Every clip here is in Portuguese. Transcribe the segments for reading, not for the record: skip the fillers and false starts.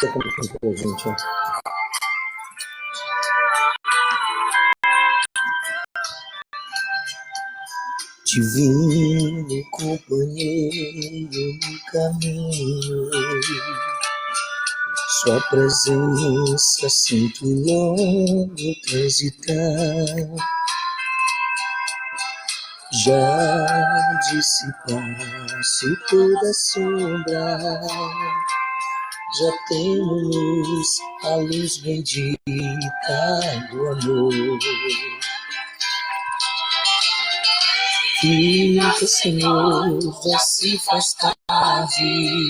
pra gente, ó. Divino companheiro no caminho, sua presença sinto logo transitar. Já dissipasse toda sombra, já tenho luz, a luz bendita do amor. Fica, Senhor, já se faz tarde.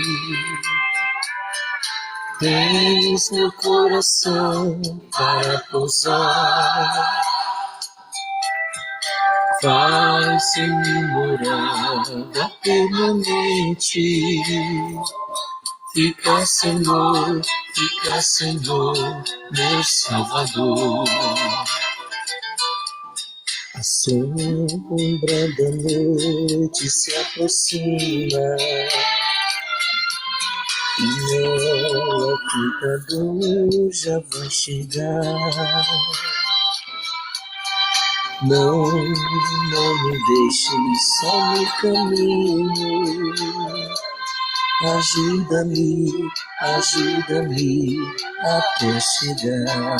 Tens meu coração para pousar. Faz em mim morada permanente. Fica, Senhor, meu Salvador. A sombra da noite se aproxima e nela cuidador já vai chegar. Não me deixe só no caminho. Ajuda-me até chegar.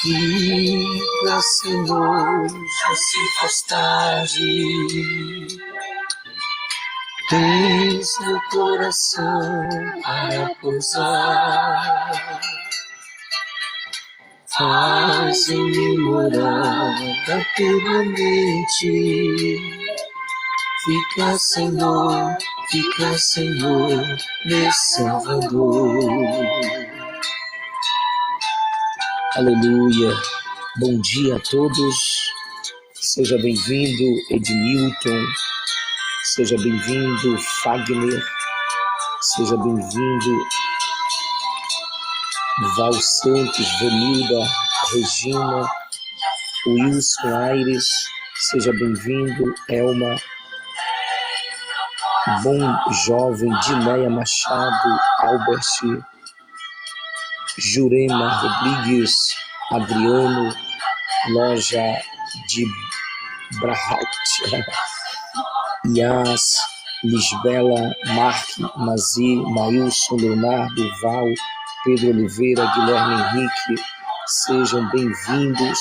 Fica, Senhor, já se faz tarde. Tens meu coração para pousar. Faz em mim morada permanente. Fica, Senhor, meu Salvador. Aleluia. Bom dia a todos. Seja bem-vindo, Ednilton. Seja bem-vindo, Fagner. Seja bem-vindo, Val Santos, Vanilda, Regina, Wilson Aires. Seja bem-vindo, Elma. Bom Jovem, Dinéia Machado, Albert, Jurema Rodrigues, Adriano, Loja de Brahaut, Yas, Lisbela, Mark, Mazir, Maílson, Leonardo, Val, Pedro Oliveira, Guilherme Henrique. Sejam bem-vindos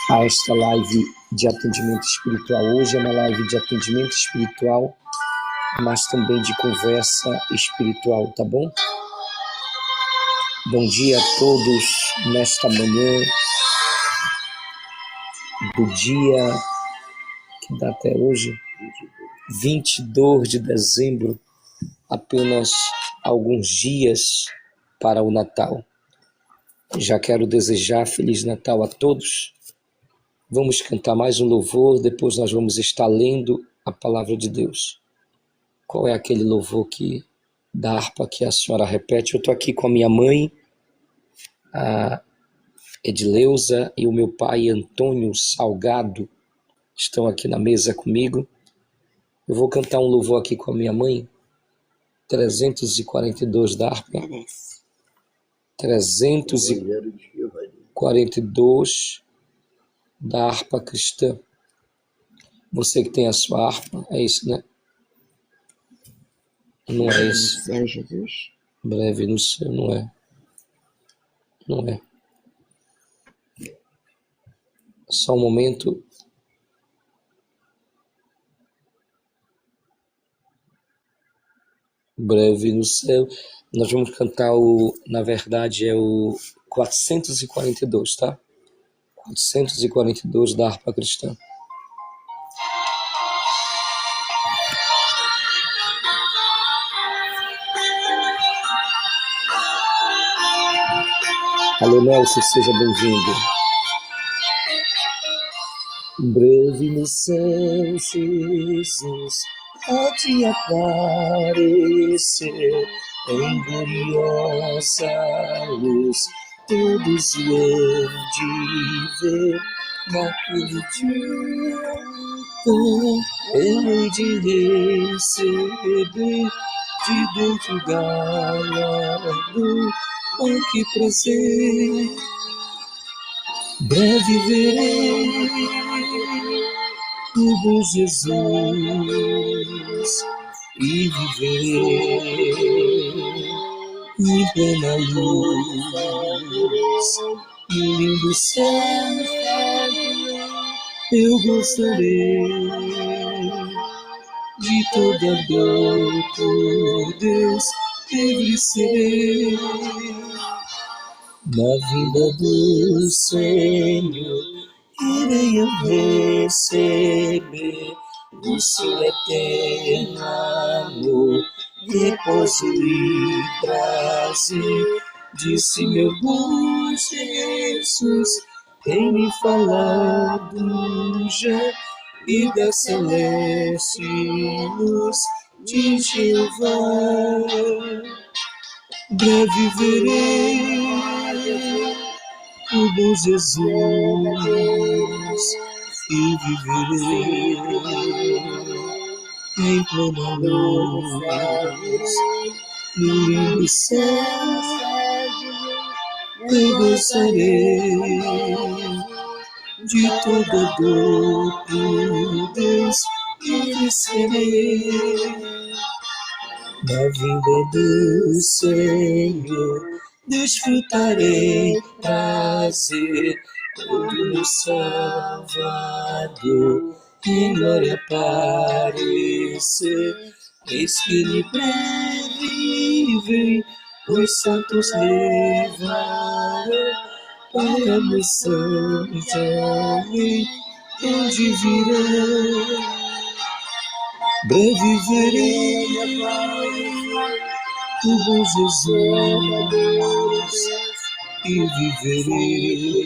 a esta live de atendimento espiritual. Hoje é uma live de atendimento espiritual, mas também de conversa espiritual, tá bom? Bom dia a todos nesta manhã do dia, que data é hoje? 22 de dezembro, apenas alguns dias para o Natal. Já quero desejar Feliz Natal a todos. Vamos cantar mais um louvor, depois nós vamos estar lendo a palavra de Deus. Qual é aquele louvor da harpa que a senhora repete? Eu estou aqui com a minha mãe, a Edileuza, e o meu pai, Antônio Salgado, estão aqui na mesa comigo. Eu vou cantar um louvor aqui com a minha mãe, 342 da harpa. 342 da harpa cristã. Você que tem a sua harpa, é isso, né? Não é isso. Céu, Jesus. Breve no céu, não é. Não é. Só um momento. Breve no céu. Nós vamos cantar na verdade é o 442, tá? 442 da harpa cristã. Alô, Nelson, seja bem-vindo. Breve no céu, Jesus pode aparecer em gloriosa luz, todos hão de ver naquele dia tão tenho de receber de dentro galardo, oh que prazer, breve verei o bom Jesus e viverei em plena luz, no lindo céu eu gostarei de toda dor, por Deus livre serei. Na vinda do Senhor irei eu receber do seu eterno amor, repouso e prazer. Disse meu bom Jesus, tem me falado já, e da celeste luz de Jeová. Breve verei o bom Jesus e viverei em plena luz, no lindo céu eu gozarei de toda dor, por Deus livre serei. Na vinda do Senhor desfrutarei prazer, todo meu Salvador em glória aparecer. Eis que Ele breve vem, os santos levará para a missão de além, onde virá. Breve verei o bom Jesus e viverei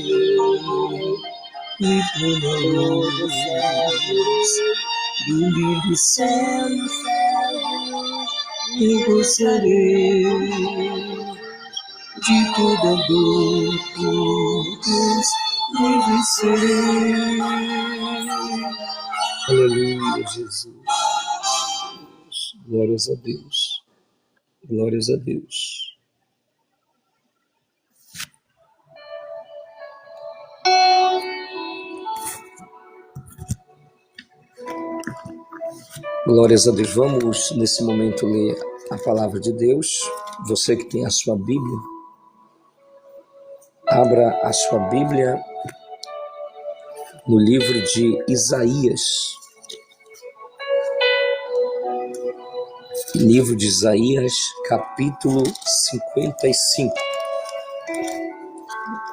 em plena luz do lindo céu. Eu gozarei de toda dor, por Deus livre serei. Aleluia, Jesus. Glórias a Deus. Glórias a Deus. Glórias a Deus. Vamos, nesse momento, ler a palavra de Deus. Você que tem a sua Bíblia, abra a sua Bíblia no livro de Isaías. Livro de Isaías, capítulo 55.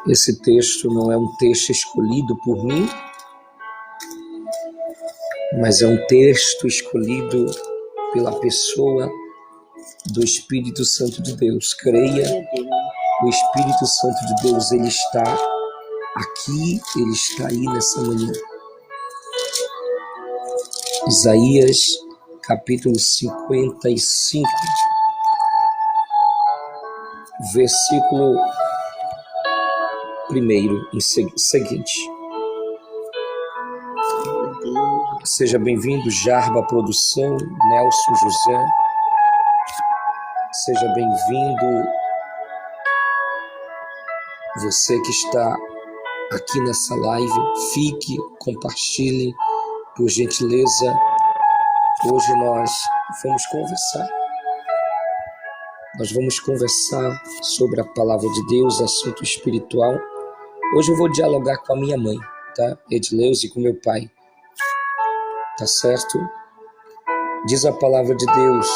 Esse texto não é um texto escolhido por mim, mas é um texto escolhido pela pessoa do Espírito Santo de Deus. Creia, o Espírito Santo de Deus, ele está aqui, ele está aí nessa manhã. Isaías, capítulo 55, versículo 1 seguinte. Seja bem-vindo, Jarba Produção, Nelson José. Seja bem-vindo, você que está aqui nessa live. Fique, compartilhe, por gentileza. Hoje nós vamos conversar. Nós vamos conversar sobre a palavra de Deus, assunto espiritual. Hoje eu vou dialogar com a minha mãe, tá? Edileuze, e com meu pai. Tá certo? Diz a palavra de Deus: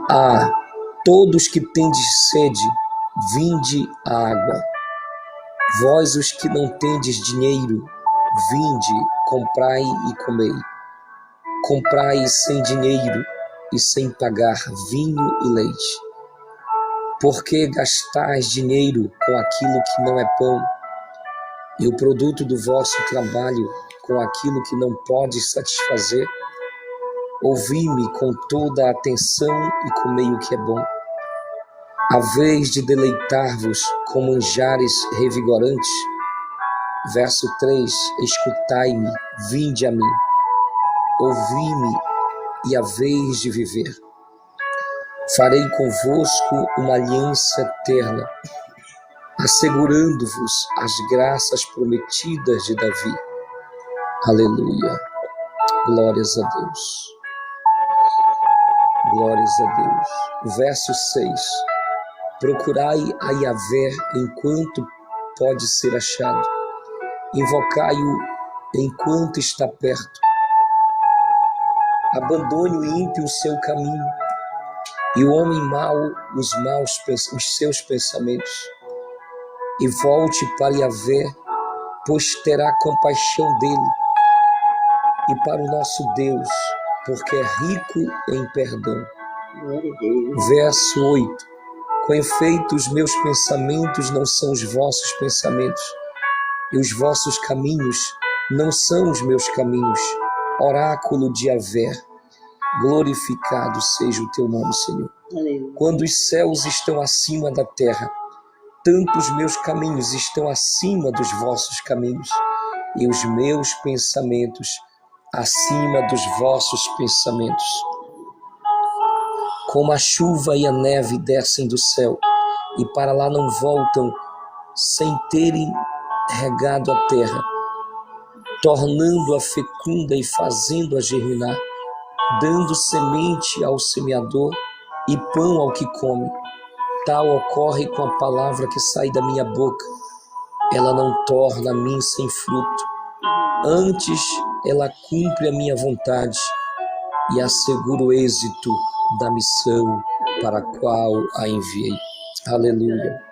a todos que tendes sede, vinde a água. Vós os que não tendes dinheiro, vinde, comprai e comei. Comprai sem dinheiro e sem pagar vinho e leite. Porque gastais dinheiro com aquilo que não é pão, e o produto do vosso trabalho com aquilo que não pode satisfazer? Ouvi-me com toda a atenção e comei o que é bom. A vez de deleitar-vos com manjares revigorantes, Verso 3: escutai-me, vinde a mim, ouvi-me e haveis de viver. Farei convosco uma aliança eterna, assegurando-vos as graças prometidas de Davi. Aleluia. Glórias a Deus. Glórias a Deus. Verso 6: procurai a Yahvé enquanto pode ser achado, invocai-o enquanto está perto. Abandone o ímpio o seu caminho, e o homem mau os seus pensamentos, e volte para Yahvé, pois terá compaixão dele, e para o nosso Deus, porque é rico em perdão. Verso 8: com efeito, os meus pensamentos não são os vossos pensamentos, e os vossos caminhos não são os meus caminhos. Oráculo de Yahvé, glorificado seja o teu nome, Senhor. Quando os céus estão acima da terra, tanto os meus caminhos estão acima dos vossos caminhos, e os meus pensamentos acima dos vossos pensamentos. Como a chuva e a neve descem do céu, e para lá não voltam sem terem regado a terra, tornando-a fecunda e fazendo-a germinar, dando semente ao semeador e pão ao que come. Tal ocorre com a palavra que sai da minha boca. Ela não torna a mim sem fruto, antes ela cumpre a minha vontade e assegura o êxito da missão para a qual a enviei. Aleluia.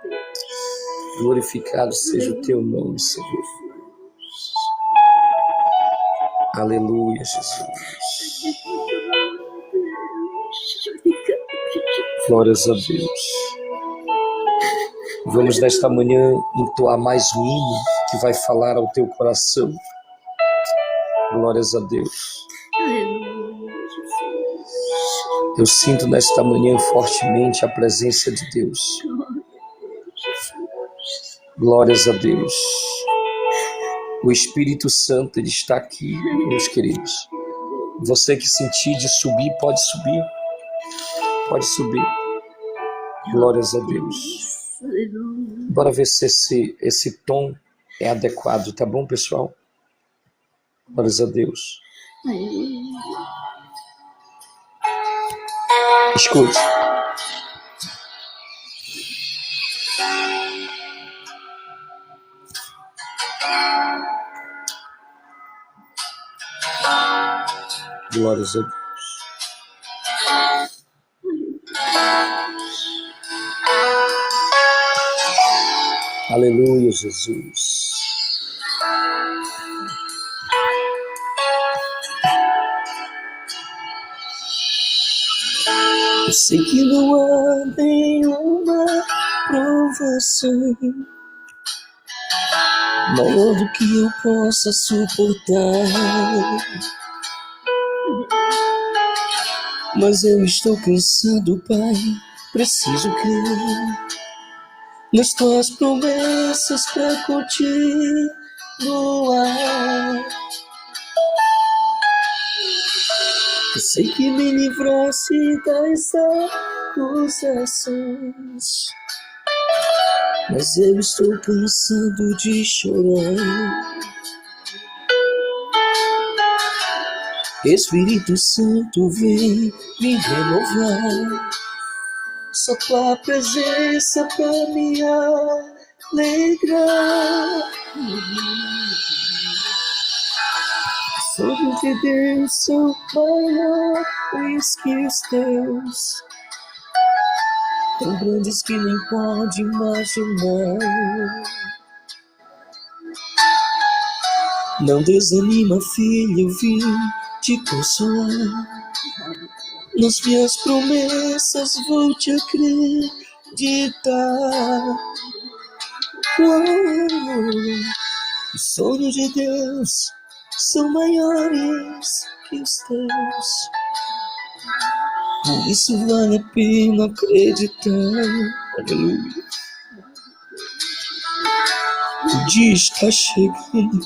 Glorificado seja o teu nome, Senhor. Aleluia, Jesus. Glórias a Deus. Vamos nesta manhã entoar mais um hino que vai falar ao teu coração. Glórias a Deus. Eu sinto nesta manhã fortemente a presença de Deus. Glórias a Deus. O Espírito Santo, ele está aqui, meus queridos. Você que sentir de subir, pode subir. Pode subir. Glórias a Deus. Bora ver se esse tom é adequado, tá bom, pessoal? Glórias a Deus. Escute. Glórias a Deus. Aleluia, Jesus. Eu sei que não há nenhuma provação maior do que eu possa suportar, mas eu estou cansado, Pai, preciso crer nas tuas promessas pra continuar. Eu sei que me livraste das acusações, mas eu estou cansado de chorar. Espírito Santo, vem me renovar. Só tua presença pra me alegrar. Os sonhos de Deus são maiores que os teus, tão grandes que nem pode imaginar. Não desanima, filho, eu vim te consolar. Nas minhas promessas vou te acreditar. Os sonhos de Deus são maiores que os teus, por isso vale a pena acreditar. Aleluia. O dia está chegando.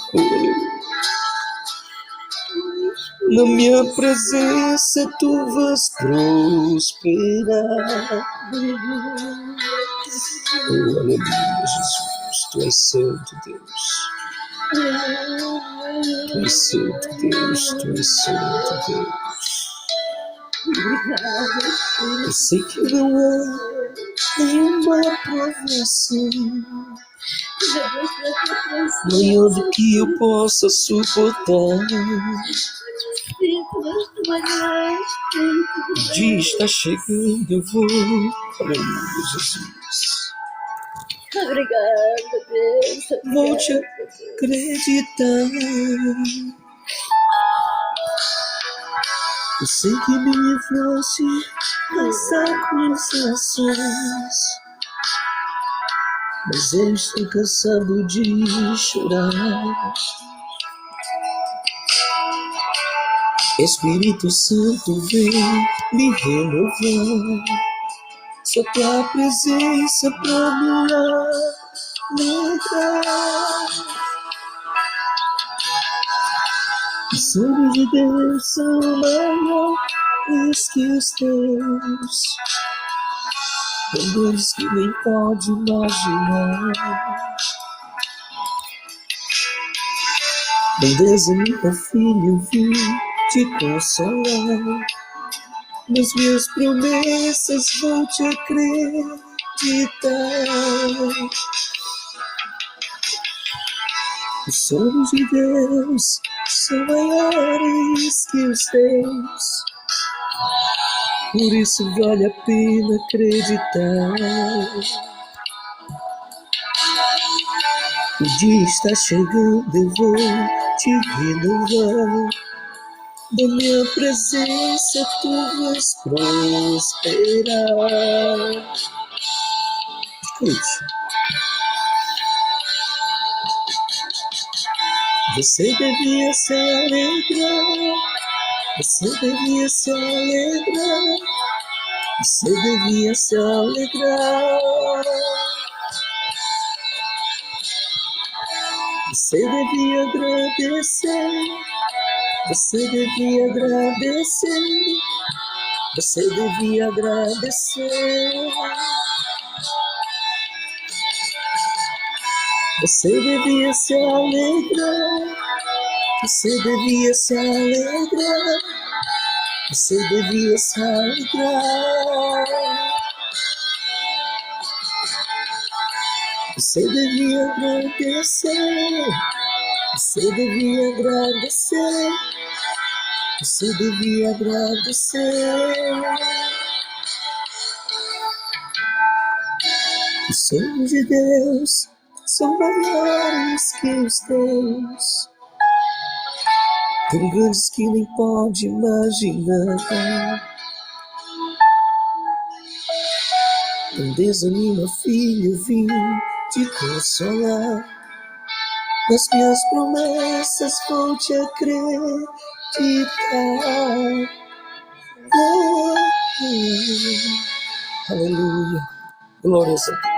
Na minha presença tu vais prosperar. Oh, aleluia, Jesus. Tu és santo, Deus. Tu és santo, Deus. Tu és santo, Deus. Eu sei que não há nenhuma provação maior do que eu possa suportar. O dia está chegando, eu vou. Aleluia, Jesus. Obrigada, Deus. Vou te acreditar. Eu sei que me livraste das acusações, mas eu estou cansado de chorar. Espírito Santo vem me renovar, só tua presença pra me alegrar. Os sonhos de Deus são maiores que os teus, tão grandes que nem pode imaginar. Não desanima, filho, vim te consolar. Nas minhas promessas vou te acreditar. Os sonhos de Deus são maiores que os teus, por isso vale a pena acreditar. O dia está chegando, eu vou te renovar. Da minha presença tu vais prosperar. Escute. Você devia se alegrar. Você devia se alegrar. Você devia se alegrar. Você devia agradecer. Você devia agradecer. Você devia agradecer. Você devia se alegrar. Você devia se alegrar. Você devia se alegrar. Você devia agradecer. Você devia agradecer. Você devia agradecer. Os sonhos de Deus são maiores que os teus, tão grandes que nem pode imaginar. Não desanima, filho, vim te consolar. Nas minhas promessas vou te acreditar. Oh, aleluia, glórias a Deus.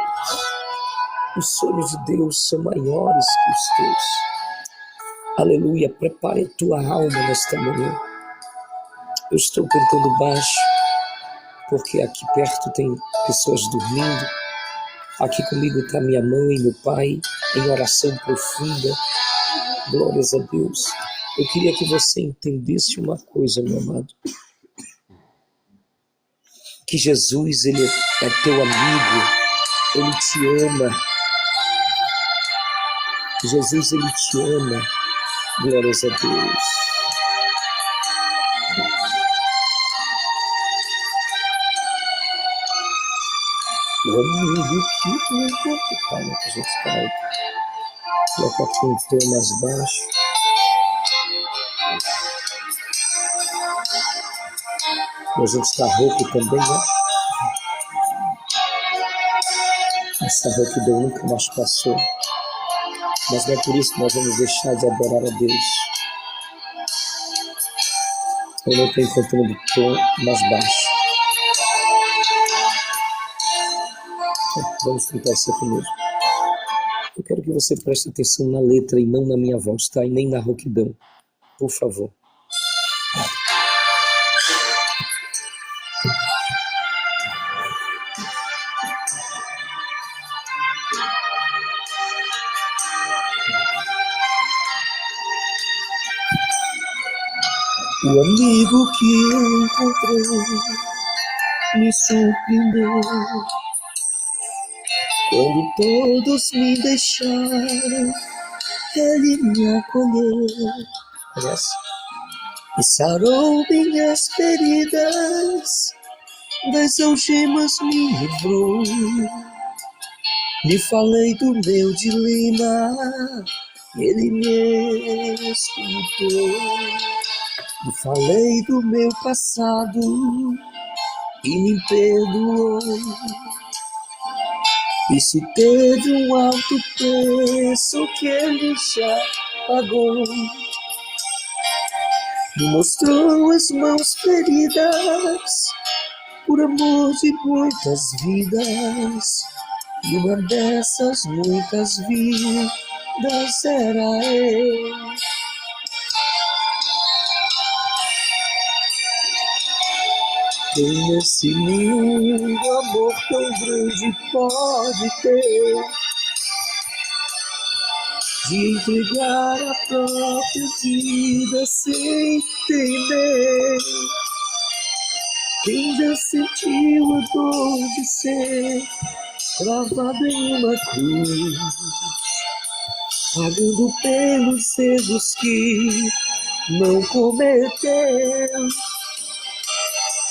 Os sonhos de Deus são maiores que os teus. Aleluia, prepare a tua alma nesta manhã. Eu estou cantando baixo, porque aqui perto tem pessoas dormindo. Aqui comigo está minha mãe, meu pai, em oração profunda. Glórias a Deus. Eu queria que você entendesse uma coisa, meu amado. Que Jesus, Ele é teu amigo. Ele te ama. Jesus, Ele te ama. Glórias a Deus. Meu amigo, que muito calma que a gente está aí. Coloca aqui um tom mais baixo. E a gente está rouco também, né? Essa rouquidão nunca mais passou. Mas não é por isso que nós vamos deixar de adorar a Deus. Eu não estou encontrando tom mais baixo. Vamos tentar isso aqui mesmo. Eu quero que você preste atenção na letra e não na minha voz, tá? E nem na rouquidão, por favor. O amigo que eu encontrei me surpreendeu. Quando todos me deixaram, ele me acolheu. Conhece? E sarou minhas feridas, das algemas me livrou. Me falei do meu dilema, ele me escutou. Me falei do meu passado e me perdoou. Isso teve um alto preço que ele já pagou. Me mostrou as mãos feridas por amor de muitas vidas. E uma dessas muitas vidas era eu. Quem nesse mundo amor tão grande pode ter, de entregar a própria vida sem temer? Quem já sentiu a dor de ser cravado em uma cruz, pagando pelos erros que não cometeu?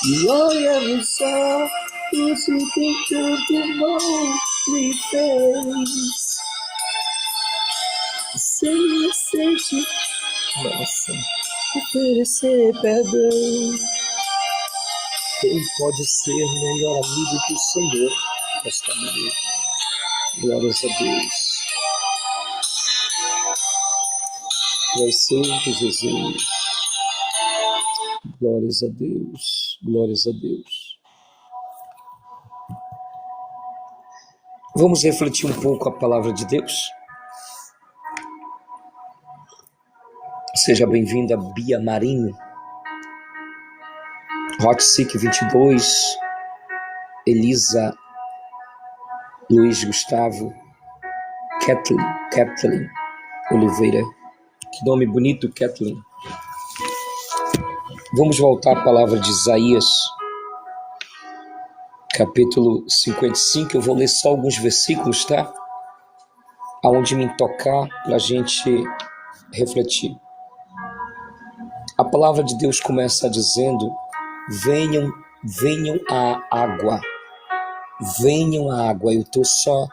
E olha nos olhos o que tanto mal lhe fez, sem sente, nossa, oferecer perdão. Quem pode ser melhor amigo que o Senhor nesta manhã? Glórias a Deus. Tu és santo, Jesus. Glórias a Deus. Glórias a Deus. Vamos refletir um pouco a palavra de Deus? Seja bem-vinda, Bia Marinho. Hot Sick 22, Elisa, Luiz Gustavo, Kathleen Oliveira. Que nome bonito, Kathleen. Vamos voltar à palavra de Isaías, capítulo 55. Eu vou ler só alguns versículos, tá? Aonde me tocar para a gente refletir. A palavra de Deus começa dizendo: venham à água. Venham à água. Eu estou só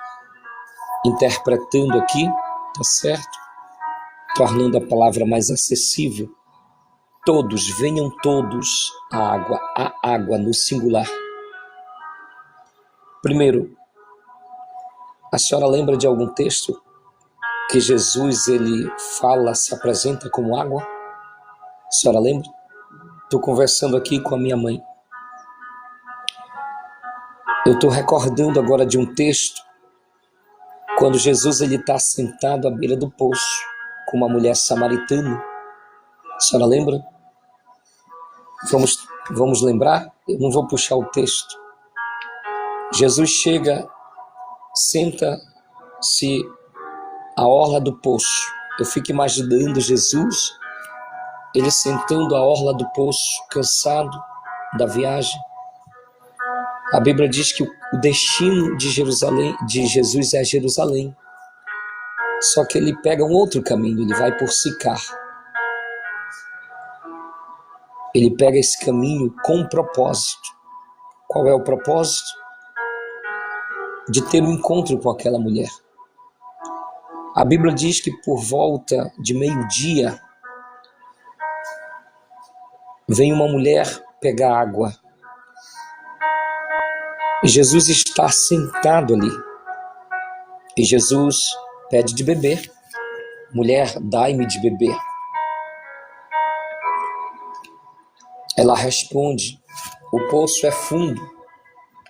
interpretando aqui, tá certo? Tornando a palavra mais acessível. Todos, venham todos à água. A água no singular. Primeiro, a senhora lembra de algum texto que Jesus, ele fala, se apresenta como água? A senhora lembra? Estou conversando aqui com a minha mãe. Eu estou recordando agora de um texto, quando Jesus está sentado à beira do poço, com uma mulher samaritana. A senhora lembra? Vamos lembrar? Eu não vou puxar o texto. Jesus chega, senta-se à orla do poço. Eu fico imaginando Jesus, ele sentando à orla do poço, cansado da viagem. A Bíblia diz que o destino de Jesus é Jerusalém. Só que ele pega um outro caminho, ele vai por Sicar. Ele pega esse caminho com um propósito. Qual é o propósito? De ter um encontro com aquela mulher. A Bíblia diz que por volta de meio-dia, vem uma mulher pegar água. E Jesus está sentado ali. E Jesus pede de beber. Mulher, dai-me de beber. Ela responde: o poço é fundo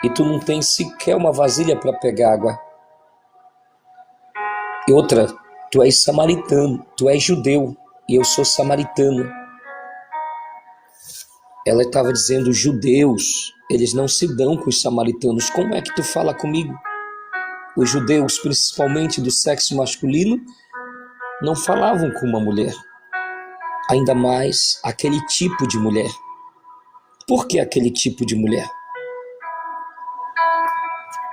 e tu não tens sequer uma vasilha para pegar água. E outra, tu és samaritano, tu és judeu e eu sou samaritana. Ela estava dizendo, os judeus, eles não se dão com os samaritanos. Como é que tu fala comigo? Os judeus, principalmente do sexo masculino, não falavam com uma mulher. Ainda mais aquele tipo de mulher. Por que aquele tipo de mulher?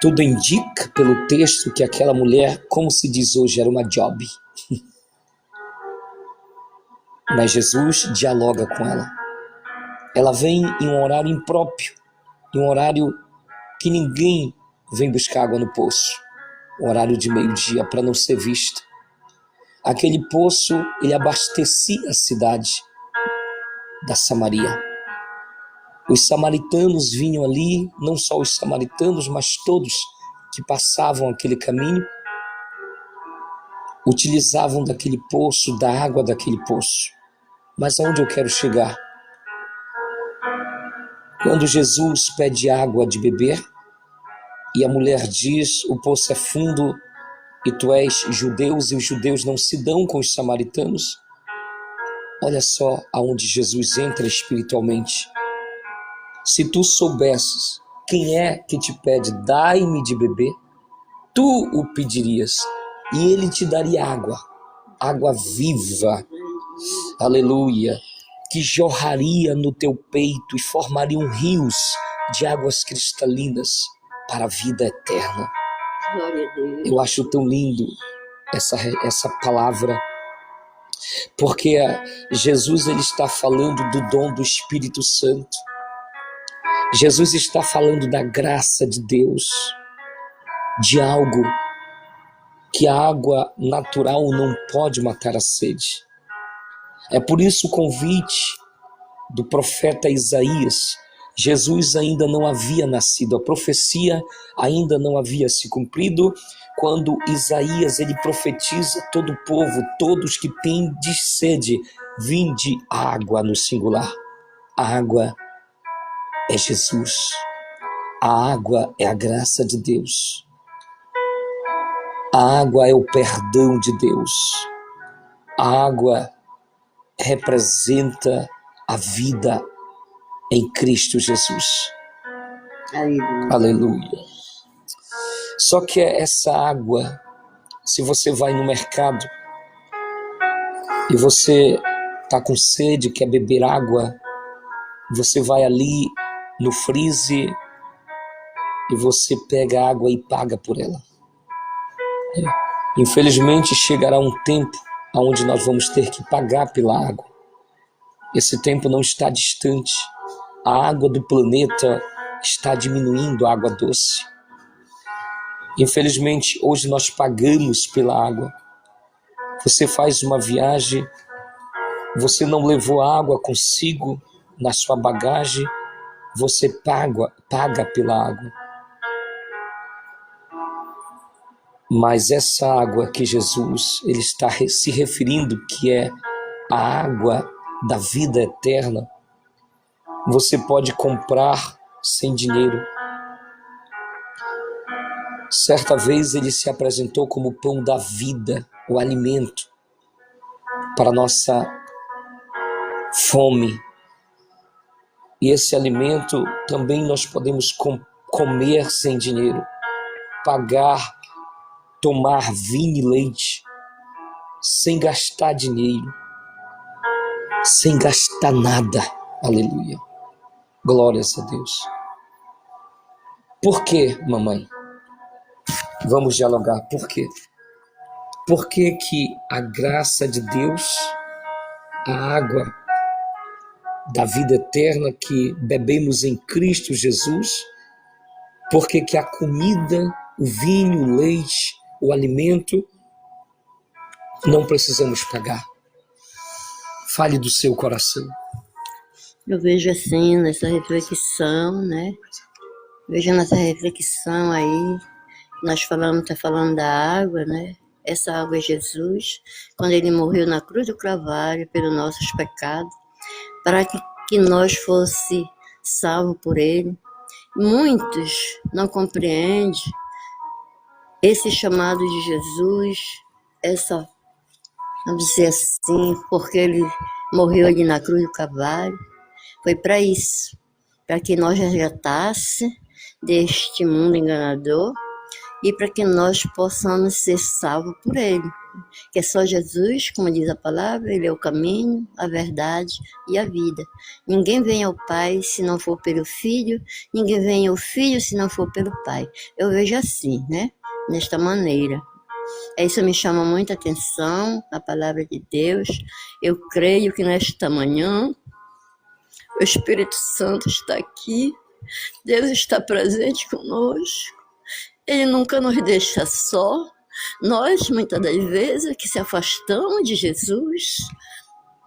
Tudo indica pelo texto que aquela mulher, como se diz hoje, era uma job. Mas Jesus dialoga com ela. Ela vem em um horário impróprio, em um horário que ninguém vem buscar água no poço. Um horário de meio-dia para não ser vista. Aquele poço, ele abastecia a cidade da Samaria. Os samaritanos vinham ali, não só os samaritanos, mas todos que passavam aquele caminho, utilizavam daquele poço, da água daquele poço. Mas aonde eu quero chegar? Quando Jesus pede água de beber, e a mulher diz, o poço é fundo, e tu és judeus, e os judeus não se dão com os samaritanos, olha só aonde Jesus entra espiritualmente. Se tu soubesses quem é que te pede, dai-me de beber, tu o pedirias, e ele te daria água, água viva, aleluia, que jorraria no teu peito e formariam rios de águas cristalinas para a vida eterna. Glória a Deus. Eu acho tão lindo essa palavra, porque Jesus ele está falando do dom do Espírito Santo. Jesus está falando da graça de Deus, de algo que a água natural não pode matar a sede. É por isso o convite do profeta Isaías. Jesus ainda não havia nascido, a profecia ainda não havia se cumprido, quando Isaías ele profetiza todo o povo, todos que têm de sede, vinde água no singular. A água é Jesus. A água é a graça de Deus. A água é o perdão de Deus. A água representa a vida em Cristo Jesus. Aleluia. Aleluia. Só que essa água, se você vai no mercado e você está com sede, quer beber água, você vai ali no freezer e você pega a água e paga por ela. Infelizmente chegará um tempo onde nós vamos ter que pagar pela água. Esse tempo não está distante. A água do planeta está diminuindo, a água doce. Infelizmente, hoje nós pagamos pela água. Você faz uma viagem, você não levou água consigo na sua bagagem, você paga pela água. Mas essa água que Jesus ele está se referindo, que é a água da vida eterna, você pode comprar sem dinheiro. Certa vez ele se apresentou como o pão da vida, o alimento para nossa fome. E esse alimento também nós podemos comer sem dinheiro, pagar, tomar vinho e leite, sem gastar dinheiro, sem gastar nada. Aleluia. Glórias a Deus. Por quê, mamãe? Vamos dialogar. Por quê? Por que que a graça de Deus, a água da vida eterna que bebemos em Cristo Jesus, por que que a comida, o vinho, o leite, o alimento, não precisamos pagar? Fale do seu coração. Eu vejo assim, nessa reflexão, né? Vejo nessa reflexão aí, nós tá falando da água, né? Essa água é Jesus, quando ele morreu na cruz do Calvário pelos nossos pecados, para que nós fosse salvo por ele. Muitos não compreendem esse chamado de Jesus, essa, vamos dizer assim, porque ele morreu ali na cruz do Calvário, foi para isso, para que nós resgatasse deste mundo enganador e para que nós possamos ser salvos por ele. Que é só Jesus, como diz a palavra, ele é o caminho, a verdade e a vida. Ninguém vem ao Pai se não for pelo Filho, ninguém vem ao Filho se não for pelo Pai. Eu vejo assim, né? Nesta maneira. Isso me chama muita atenção, a palavra de Deus. Eu creio que nesta manhã o Espírito Santo está aqui, Deus está presente conosco, Ele nunca nos deixa só. Nós, muitas das vezes, que se afastamos de Jesus,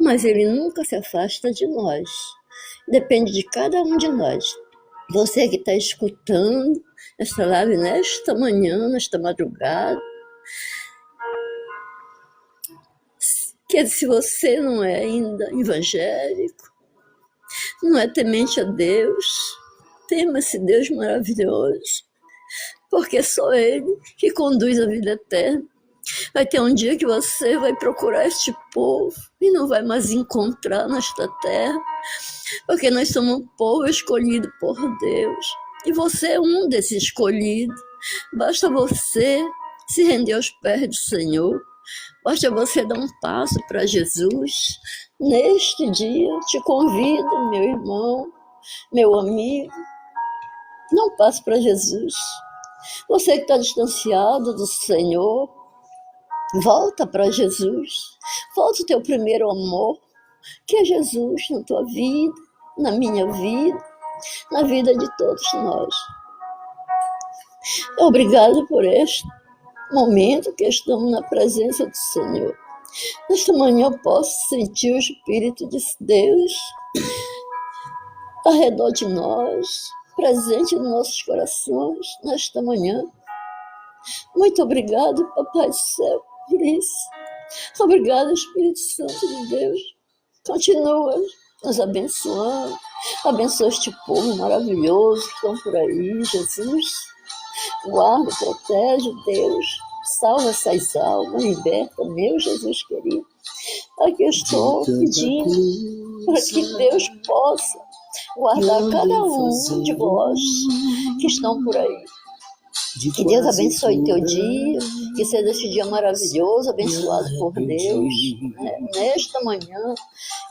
mas Ele nunca se afasta de nós. Depende de cada um de nós. Você que está escutando esta live nesta manhã, nesta madrugada, que se você não é ainda evangélico, não é temente a Deus, tema esse Deus maravilhoso, porque é só Ele que conduz a vida eterna. Vai ter um dia que você vai procurar este povo e não vai mais encontrar nesta terra, porque nós somos um povo escolhido por Deus. E você é um desses escolhidos. Basta você se render aos pés do Senhor. Basta você dar um passo para Jesus. Neste dia, te convido, meu irmão, meu amigo, dá um passo para Jesus. Você que está distanciado do Senhor, volta para Jesus. Volta o teu primeiro amor, que é Jesus na tua vida, na minha vida, na vida de todos nós. Obrigado por este momento que estamos na presença do Senhor. Nesta manhã eu posso sentir o Espírito de Deus ao redor de nós, presente nos nossos corações nesta manhã. Muito obrigado, Papai do Céu, por isso. Obrigado, Espírito Santo de Deus. Continua nos abençoando. Abençoa este povo maravilhoso que estão por aí, Jesus. Guarda, protege, Deus. Salva essas almas, liberta, meu Jesus querido. Aqui eu estou pedindo para que Deus possa guardar cada um de vós que estão por aí. Que Deus abençoe teu dia, que seja esse dia maravilhoso, abençoado por Deus, né? Nesta manhã,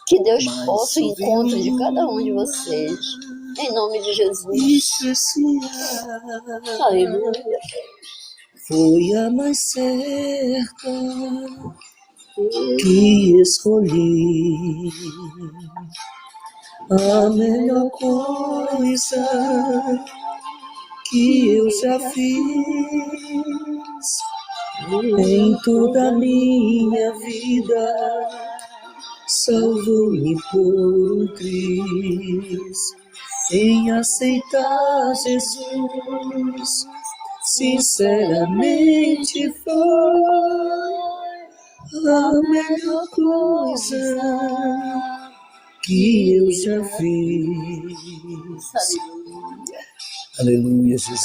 que Deus possa o encontro de cada um de vocês, em nome de Jesus. Aleluia. Foi a mais certa que escolhi, a melhor coisa que eu já fiz em toda a minha vida, salvou-me por um triz, em aceitar Jesus, sinceramente foi a melhor coisa que eu já fiz. Aleluia, Jesus.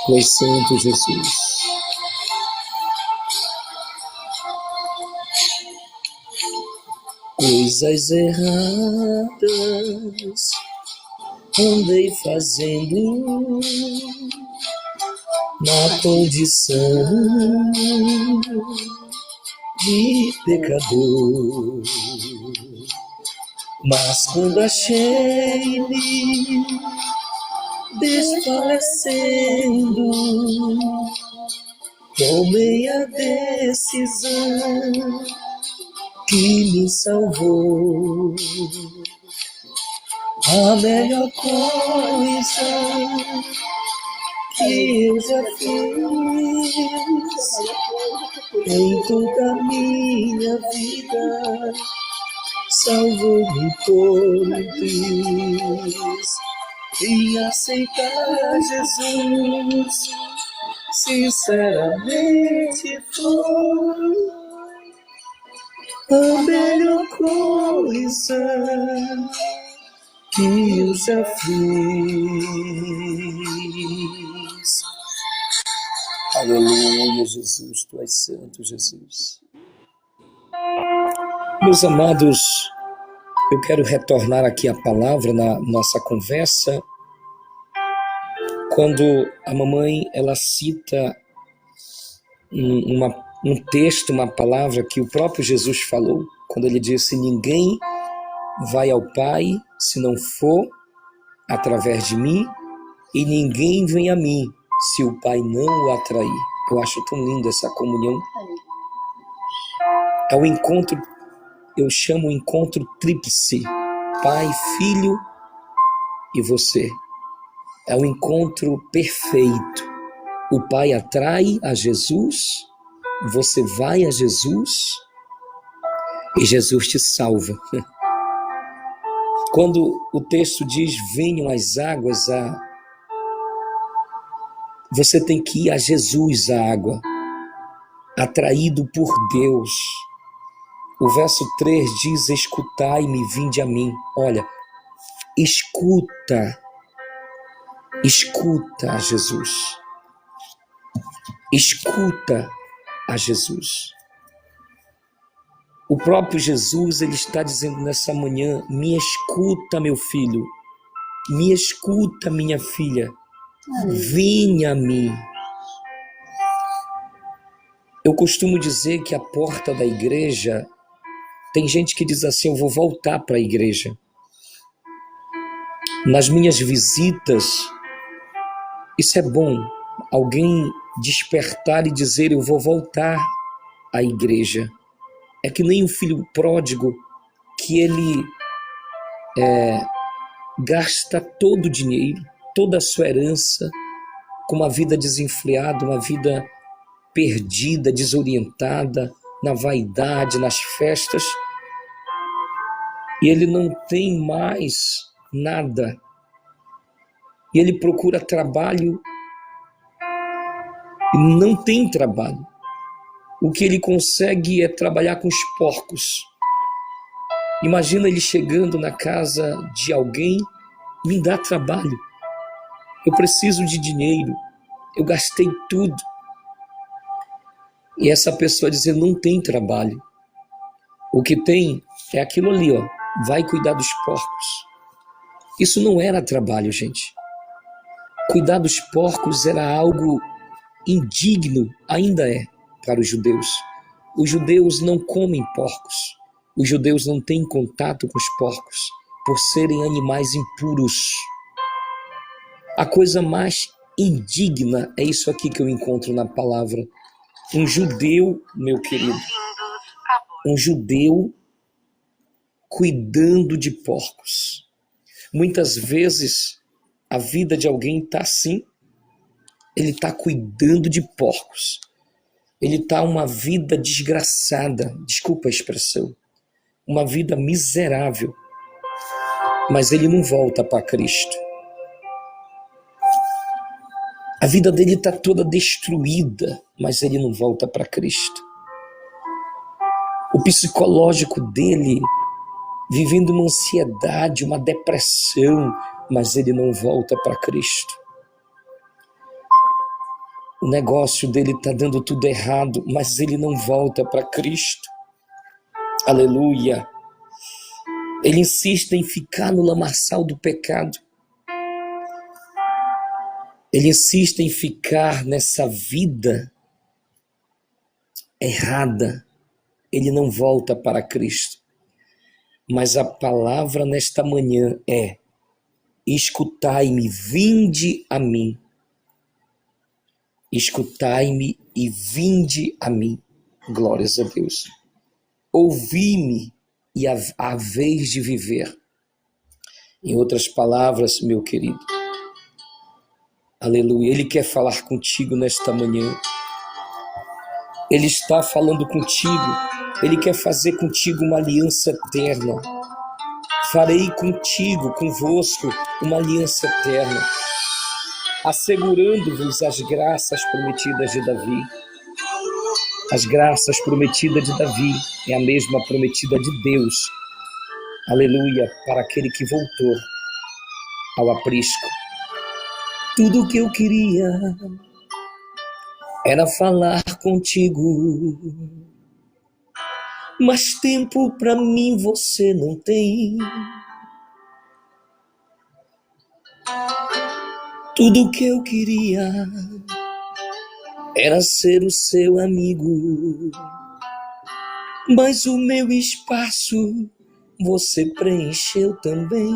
Pois Santo Jesus. Coisas erradas andei fazendo na condição de pecador, mas quando achei-me desfalecendo, tomei a decisão que me salvou. A melhor coisa que eu já fiz em toda a minha vida, salvou-me por Deus. E aceitar Jesus, sinceramente foi a melhor coisa que eu já fiz. Aleluia, Jesus, tu és santo, Jesus. Meus amados, eu quero retornar aqui a palavra na nossa conversa, quando a mamãe, ela cita um texto, uma palavra que o próprio Jesus falou, quando ele disse: ninguém vai ao Pai se não for através de mim, e ninguém vem a mim se o Pai não o atrair. Eu acho tão lindo essa comunhão. É o encontro, eu chamo o encontro tríplice: Pai, Filho e você. É o encontro perfeito. O Pai atrai a Jesus, você vai a Jesus e Jesus te salva. Quando o texto diz: venham as águas, você tem que ir a Jesus, a água, atraído por Deus. O verso 3 diz: escutai-me, vinde a mim. Olha, escuta a Jesus. Escuta a Jesus. O próprio Jesus, ele está dizendo nessa manhã: me escuta, meu filho, me escuta, minha filha, venha a mim. Eu costumo dizer que a porta da igreja, tem gente que diz assim: eu vou voltar para a igreja. Nas minhas visitas, isso é bom, alguém despertar e dizer: eu vou voltar à igreja. É que nem um filho pródigo, que ele gasta todo o dinheiro, toda a sua herança, com uma vida desenfreada, uma vida perdida, desorientada, na vaidade, nas festas, e ele não tem mais nada. E ele procura trabalho e não tem trabalho. O que ele consegue é trabalhar com os porcos. Imagina ele chegando na casa de alguém: me dá trabalho, eu preciso de dinheiro, eu gastei tudo. E essa pessoa dizendo: não tem trabalho. O que tem é aquilo ali, ó, vai cuidar dos porcos. Isso não era trabalho, gente. Cuidar dos porcos era algo indigno, ainda é, para os judeus. Os judeus não comem porcos. Os judeus não têm contato com os porcos, por serem animais impuros. A coisa mais indigna é isso aqui que eu encontro na palavra. Um judeu, meu querido, um judeu cuidando de porcos. Muitas vezes a vida de alguém está assim, ele está cuidando de porcos. Ele está uma vida desgraçada, desculpa a expressão, uma vida miserável, mas ele não volta para Cristo. A vida dele está toda destruída, mas ele não volta para Cristo. O psicológico dele vivendo uma ansiedade, uma depressão, mas ele não volta para Cristo. O negócio dele está dando tudo errado, mas ele não volta para Cristo. Aleluia. Ele insiste em ficar no lamaçal do pecado. Ele insiste em ficar nessa vida errada. Ele não volta para Cristo. Mas a palavra nesta manhã é: escutai-me, vinde a mim. Escutai-me e vinde a mim. Glórias a Deus. Ouvi-me e a vez de viver. Em outras palavras, meu querido, aleluia, Ele quer falar contigo nesta manhã. Ele está falando contigo. Ele quer fazer contigo uma aliança eterna. Farei contigo, convosco, uma aliança eterna, assegurando-vos as graças prometidas de Davi. As graças prometidas de Davi é a mesma prometida de Deus. Aleluia, para aquele que voltou. ao aprisco. Tudo que eu queria era falar contigo, mas tempo pra mim você não tem. Tudo que eu queria era ser o seu amigo, mas o meu espaço você preencheu também.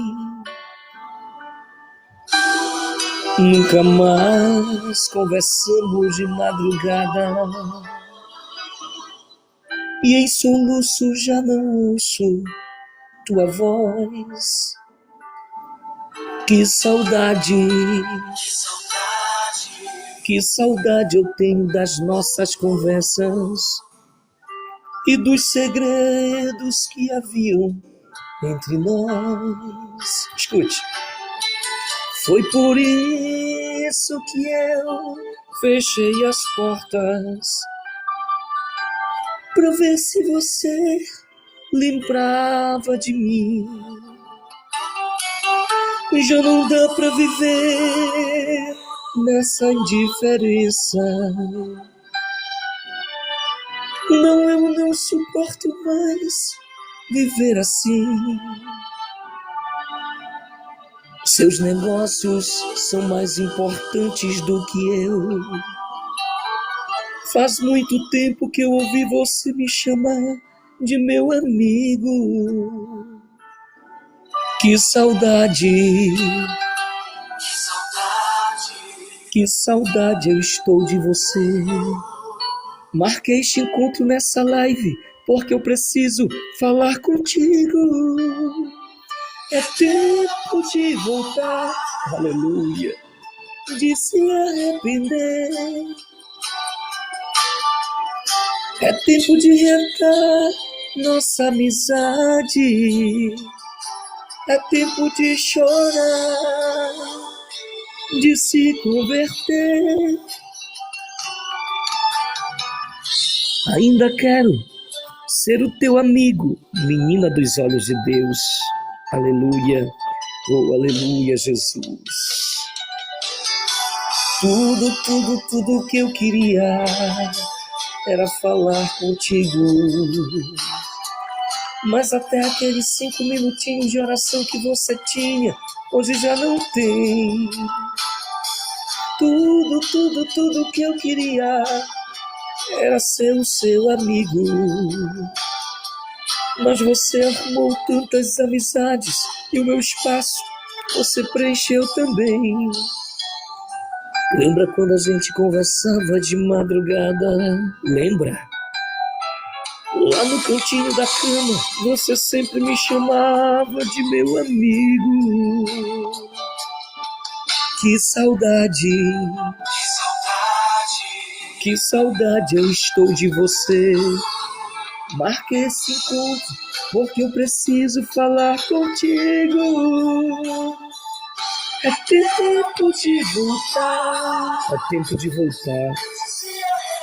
Nunca mais conversamos de madrugada, e em soluço já não ouço tua voz. Que saudade, que saudade eu tenho das nossas conversas e dos segredos que haviam entre nós. Escute. Foi por isso que eu fechei as portas, pra ver se você lembrava de mim. Já não dá pra viver nessa indiferença. Não, eu não suporto mais viver assim. Seus negócios são mais importantes do que eu. Faz muito tempo que eu ouvi você me chamar de meu amigo. Que saudade, que saudade eu estou de você. Marquei este encontro nessa live porque eu preciso falar contigo. É tempo de voltar, aleluia, de se arrepender. É tempo de reatar nossa amizade. É tempo de chorar, de se converter. Ainda quero ser o teu amigo, menina dos olhos de Deus. Aleluia, oh aleluia, Jesus. Tudo que eu queria era falar contigo, mas até aqueles 5 minutinhos de oração que você tinha, hoje já não tem. Tudo que eu queria era ser o seu amigo, mas você arrumou tantas amizades e o meu espaço você preencheu também. Lembra quando a gente conversava de madrugada? Lembra? Lá no cantinho da cama, você sempre me chamava de meu amigo. Que saudade, que saudade eu estou de você. Marque esse encontro, porque eu preciso falar contigo. É tempo de voltar. É tempo de voltar.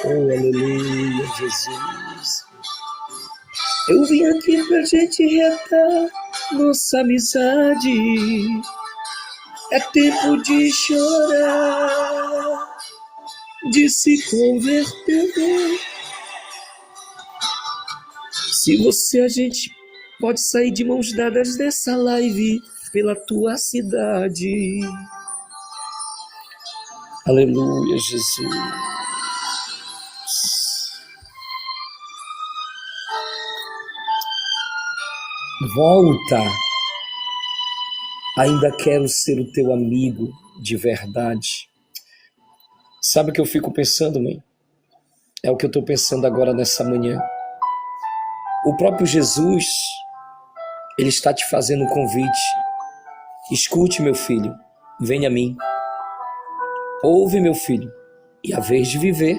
Oh, aleluia, Jesus. Eu vim aqui pra gente reatar nossa amizade. É tempo de chorar, de se converter. Se você, a gente pode sair de mãos dadas dessa live pela tua cidade. Aleluia, Jesus. Volta. Ainda quero ser o teu amigo de verdade. Sabe o que eu fico pensando, mãe? É o que eu estou pensando agora nessa manhã. O próprio Jesus, ele está te fazendo um convite. Escute, meu filho, venha a mim. Ouve, meu filho, e a vez de viver.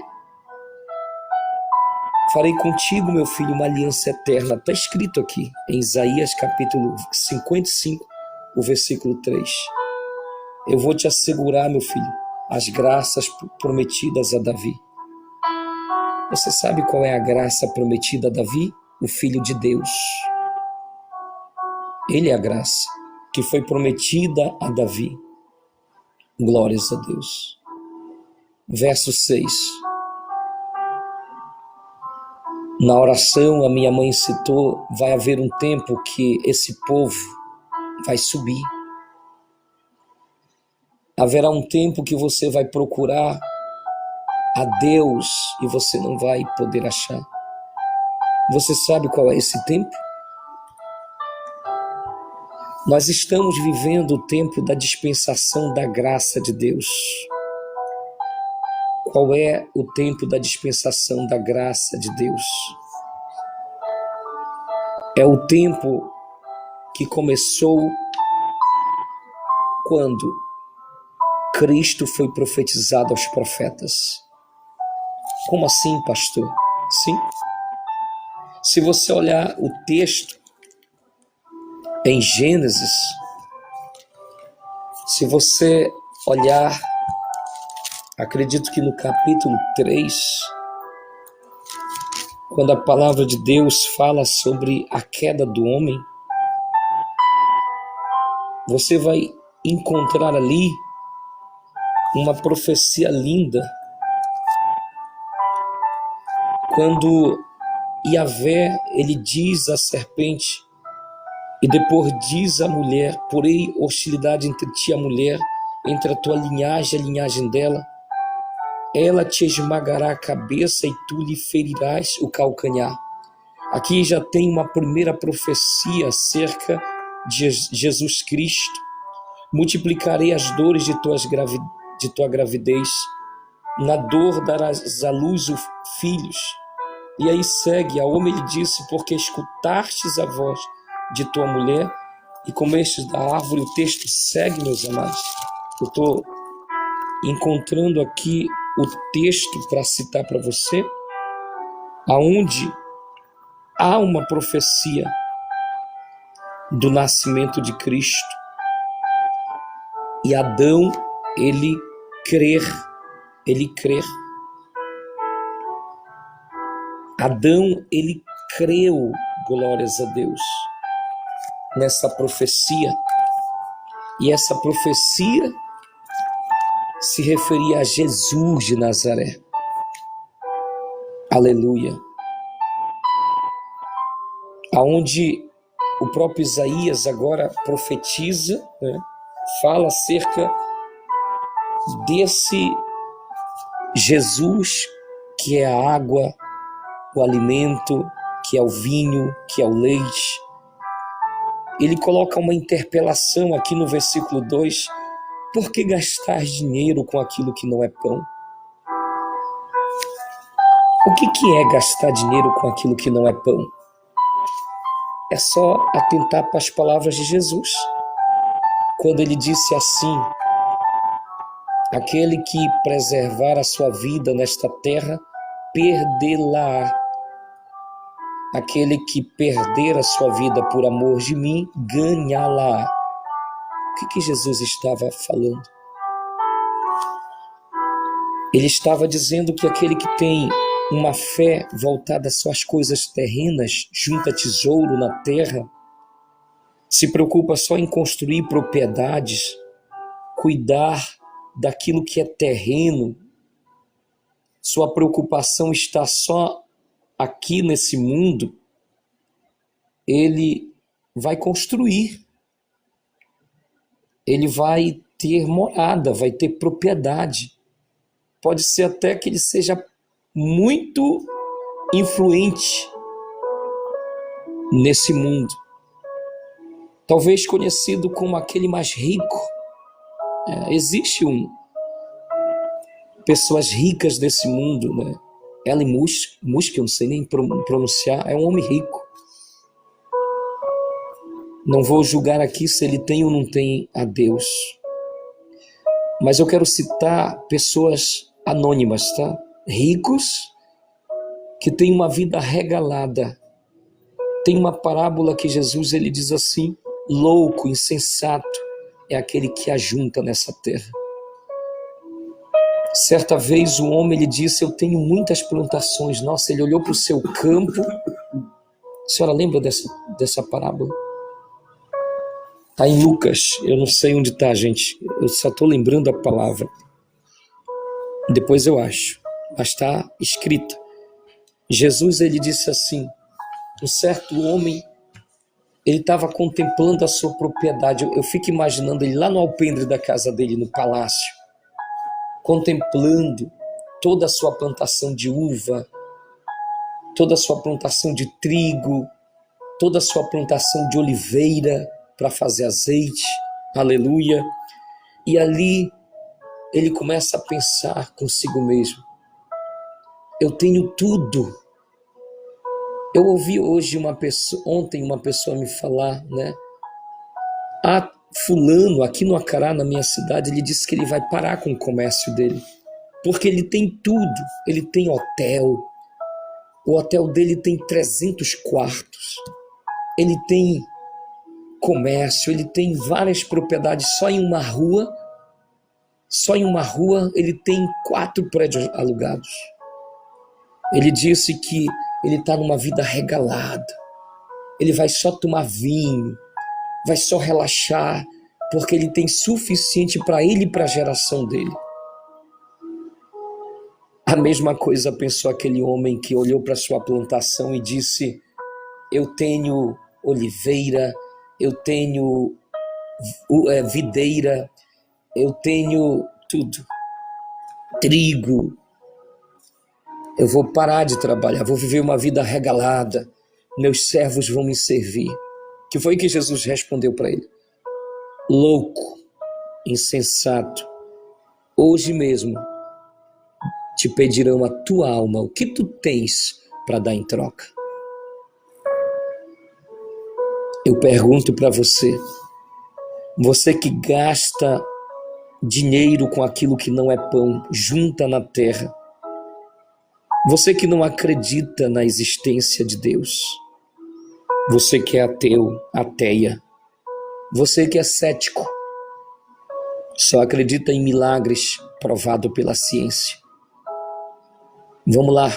Farei contigo, meu filho, uma aliança eterna. Está escrito aqui em Isaías capítulo 55, o versículo 3. Eu vou te assegurar, meu filho, as graças prometidas a Davi. Você sabe qual é a graça prometida a Davi? O Filho de Deus. Ele é a graça. que foi prometida a Davi. Glórias a Deus. Verso 6. Na oração, a minha mãe citou, vai haver um tempo que esse povo vai subir. Haverá um tempo que você vai procurar a Deus e você não vai poder achar. Você sabe qual é esse tempo? Nós estamos vivendo o tempo da dispensação da graça de Deus. Qual é o tempo da dispensação da graça de Deus? É o tempo que começou quando Cristo foi profetizado aos profetas. Como assim, pastor? Sim. Se você olhar o texto em Gênesis, se você olhar, acredito que no capítulo 3, quando a palavra de Deus fala sobre a queda do homem, você vai encontrar ali uma profecia linda, quando Yahvé, ele diz à serpente, e depois diz à mulher, porém hostilidade entre ti e a mulher, entre a tua linhagem e a linhagem dela, ela te esmagará a cabeça e tu lhe ferirás o calcanhar. Aqui já tem uma primeira profecia acerca de Jesus Cristo. Multiplicarei as dores de tua gravidez, na dor darás à luz os filhos. E aí segue, ao homem ele disse, porque escutastes a voz de tua mulher e comestes da árvore. O texto segue, meus amados. Eu estou encontrando aqui o texto para citar para você, aonde há uma profecia do nascimento de Cristo. E Adão, ele crer. Adão, ele creu, glórias a Deus, nessa profecia. E essa profecia se referia a Jesus de Nazaré. Aleluia. Aonde o próprio Isaías agora profetiza, né? Fala acerca desse Jesus que é a água, o alimento, que é o vinho, que é o leite. Ele coloca uma interpelação aqui no versículo 2. Por que gastar dinheiro com aquilo que não é pão? O que é gastar dinheiro com aquilo que não é pão? É só atentar para as palavras de Jesus. Quando ele disse assim, aquele que preservar a sua vida nesta terra, perdê-la. Aquele que perder a sua vida por amor de mim, ganhá-la. O que Jesus estava falando? Ele estava dizendo que aquele que tem uma fé voltada só às coisas terrenas, junta tesouro na terra, se preocupa só em construir propriedades, cuidar daquilo que é terreno, sua preocupação está só aqui nesse mundo, ele vai construir, ele vai ter morada, vai ter propriedade. Pode ser até que ele seja muito influente nesse mundo. Talvez conhecido como aquele mais rico. Existe pessoas ricas desse mundo, né? Elon Musk, eu não sei nem pronunciar, é um homem rico. Não vou julgar aqui se ele tem ou não tem a Deus. Mas eu quero citar pessoas anônimas, tá? Ricos que têm uma vida regalada. Tem uma parábola que Jesus ele diz assim: louco, insensato é aquele que ajunta nessa terra. Certa vez o homem ele disse: eu tenho muitas plantações. Nossa, ele olhou para o seu campo. A senhora lembra dessa parábola? Está em Lucas, eu não sei onde está, gente. Eu só estou lembrando a palavra. Depois eu acho, mas está escrita. Jesus, ele disse assim, um certo homem, ele estava contemplando a sua propriedade. Eu fico imaginando ele lá no alpendre da casa dele, no palácio, contemplando toda a sua plantação de uva, toda a sua plantação de trigo, toda a sua plantação de oliveira para fazer azeite, aleluia. E ali ele começa a pensar consigo mesmo, eu tenho tudo. Eu ouvi ontem uma pessoa me falar, né? Fulano, aqui no Acará, na minha cidade, ele disse que ele vai parar com o comércio dele, porque ele tem tudo. Ele tem hotel, o hotel dele tem 300 quartos, ele tem comércio, ele tem várias propriedades. Só em uma rua ele tem 4 prédios alugados. Ele disse que ele está numa vida regalada, ele vai só tomar vinho, vai só relaxar, porque ele tem suficiente para ele e para a geração dele. A mesma coisa pensou aquele homem que olhou para sua plantação e disse, eu tenho oliveira, eu tenho videira, eu tenho tudo, trigo. Eu vou parar de trabalhar, vou viver uma vida regalada, meus servos vão me servir. Que foi que Jesus respondeu para ele? Louco, insensato, hoje mesmo te pedirão a tua alma, o que tu tens para dar em troca. Eu pergunto para você, você que gasta dinheiro com aquilo que não é pão, junta na terra, você que não acredita na existência de Deus, você que é ateu, ateia, você que é cético, só acredita em milagres provado pela ciência. Vamos lá,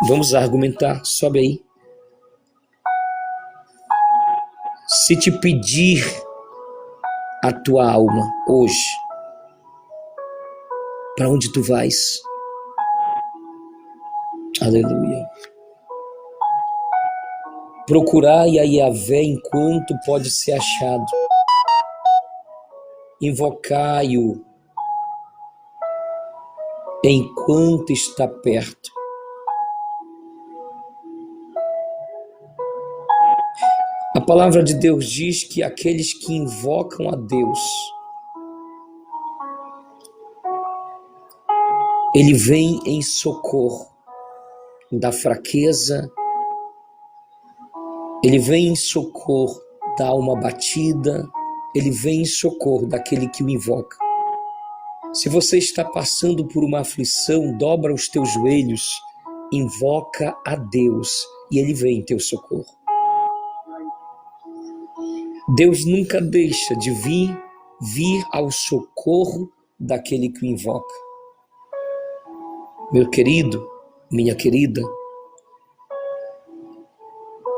vamos argumentar, sobe aí. Se te pedir a tua alma hoje, para onde tu vais? Aleluia. Procurai a Yahvé enquanto pode ser achado. Invocai-o enquanto está perto. A palavra de Deus diz que aqueles que invocam a Deus, Ele vem em socorro da fraqueza, Ele vem em socorro da alma abatida, Ele vem em socorro daquele que o invoca. Se você está passando por uma aflição, dobra os teus joelhos, invoca a Deus e Ele vem em teu socorro. Deus nunca deixa de vir ao socorro daquele que o invoca. Meu querido, minha querida,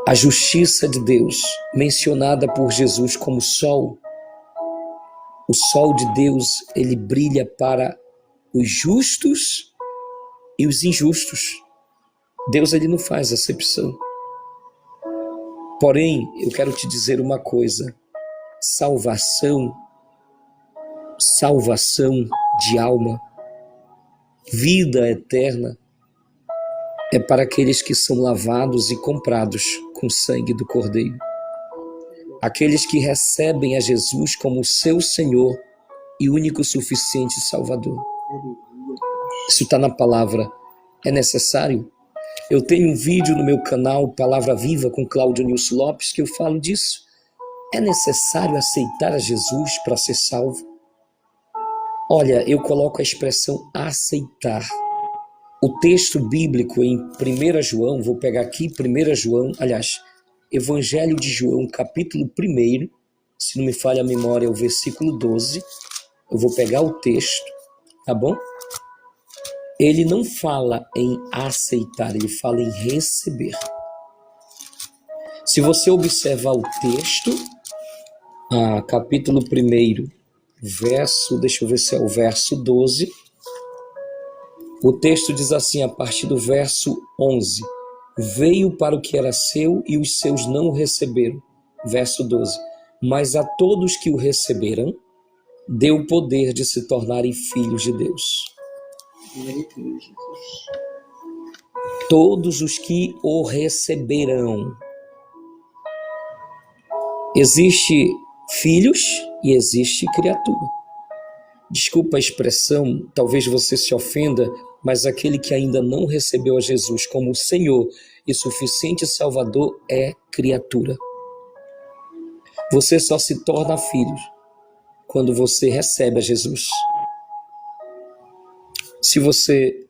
a justiça de Deus, mencionada por Jesus como sol, o sol de Deus, ele brilha para os justos e os injustos. Deus, ele não faz acepção. Porém, eu quero te dizer uma coisa, salvação de alma, vida eterna, é para aqueles que são lavados e comprados com o sangue do Cordeiro. Aqueles que recebem a Jesus como seu Senhor e único suficiente Salvador. Isso está na palavra. É necessário? Eu tenho um vídeo no meu canal, Palavra Viva, com Cláudio Nilson Lopes, que eu falo disso. É necessário aceitar a Jesus para ser salvo? Olha, eu coloco a expressão aceitar. O texto bíblico em 1 João, vou pegar aqui 1 João, aliás, Evangelho de João, capítulo 1, se não me falha a memória, é o versículo 12. Eu vou pegar o texto, tá bom? Ele não fala em aceitar, ele fala em receber. Se você observar o texto, capítulo 1, deixa eu ver se é o verso 12. O texto diz assim, a partir do verso 11: veio para o que era seu e os seus não o receberam. Verso 12: mas a todos que o receberam, deu o poder de se tornarem filhos de Deus. Todos os que o receberão. Existe filhos e existe criatura. Desculpa a expressão, talvez você se ofenda, mas aquele que ainda não recebeu a Jesus como Senhor e suficiente Salvador é criatura. Você só se torna filho quando você recebe a Jesus. Se você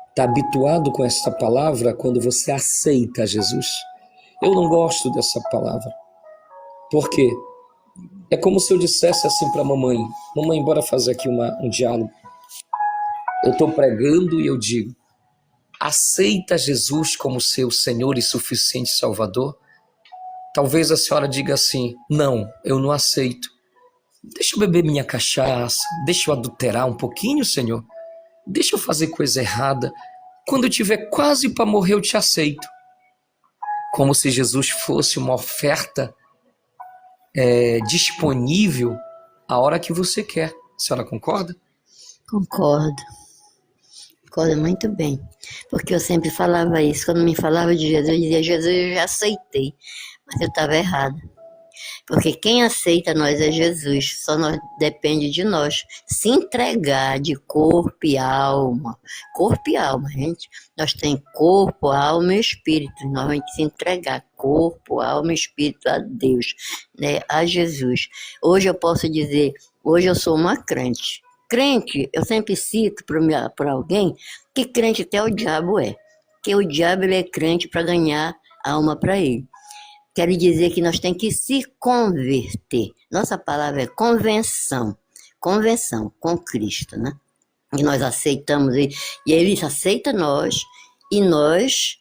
está habituado com essa palavra, quando você aceita Jesus. Eu não gosto dessa palavra. Por quê? É como se eu dissesse assim para a mamãe: mamãe, bora fazer aqui um diálogo. Eu estou pregando e eu digo: aceita Jesus como seu Senhor e suficiente Salvador? Talvez a senhora diga assim: não, eu não aceito. Deixa eu beber minha cachaça, deixa eu adulterar um pouquinho, Senhor. Deixa eu fazer coisa errada. Quando eu tiver quase para morrer, eu te aceito. Como se Jesus fosse uma oferta disponível a hora que você quer. A senhora concorda? Concordo. Concordo muito bem. Porque eu sempre falava isso. Quando me falava de Jesus, eu dizia: Jesus, eu já aceitei. Mas eu estava errada. Porque quem aceita nós é Jesus, só depende de nós se entregar de corpo e alma. Corpo e alma, gente. Nós temos corpo, alma e espírito. Nós vamos se entregar corpo, alma e espírito a Deus, né? A Jesus. Hoje eu posso dizer, hoje eu sou uma crente. Crente, eu sempre cito para alguém que crente até o diabo é. Que o diabo ele é crente para ganhar alma para ele. Quero dizer que nós temos que se converter. Nossa palavra é convenção. Convenção com Cristo, né? E nós aceitamos ele. E ele aceita nós. E nós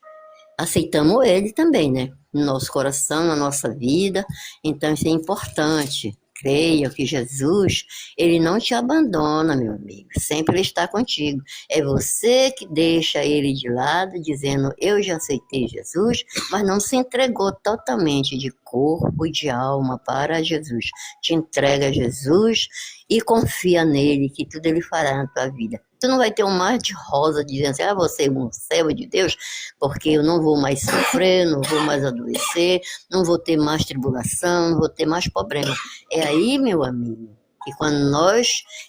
aceitamos ele também, né? No nosso coração, na nossa vida. Então isso é importante. Creia que Jesus, ele não te abandona, meu amigo. Sempre ele está contigo. É você que deixa ele de lado, dizendo: eu já aceitei Jesus, mas não se entregou totalmente de corpo e de alma para Jesus. Te entrega a Jesus e confia nele, que tudo ele fará na tua vida. Tu não vai ter um mar de rosa dizendo assim: você é um servo de Deus, porque eu não vou mais sofrer, não vou mais adoecer, não vou ter mais tribulação, não vou ter mais problema. É aí, meu amigo, que quando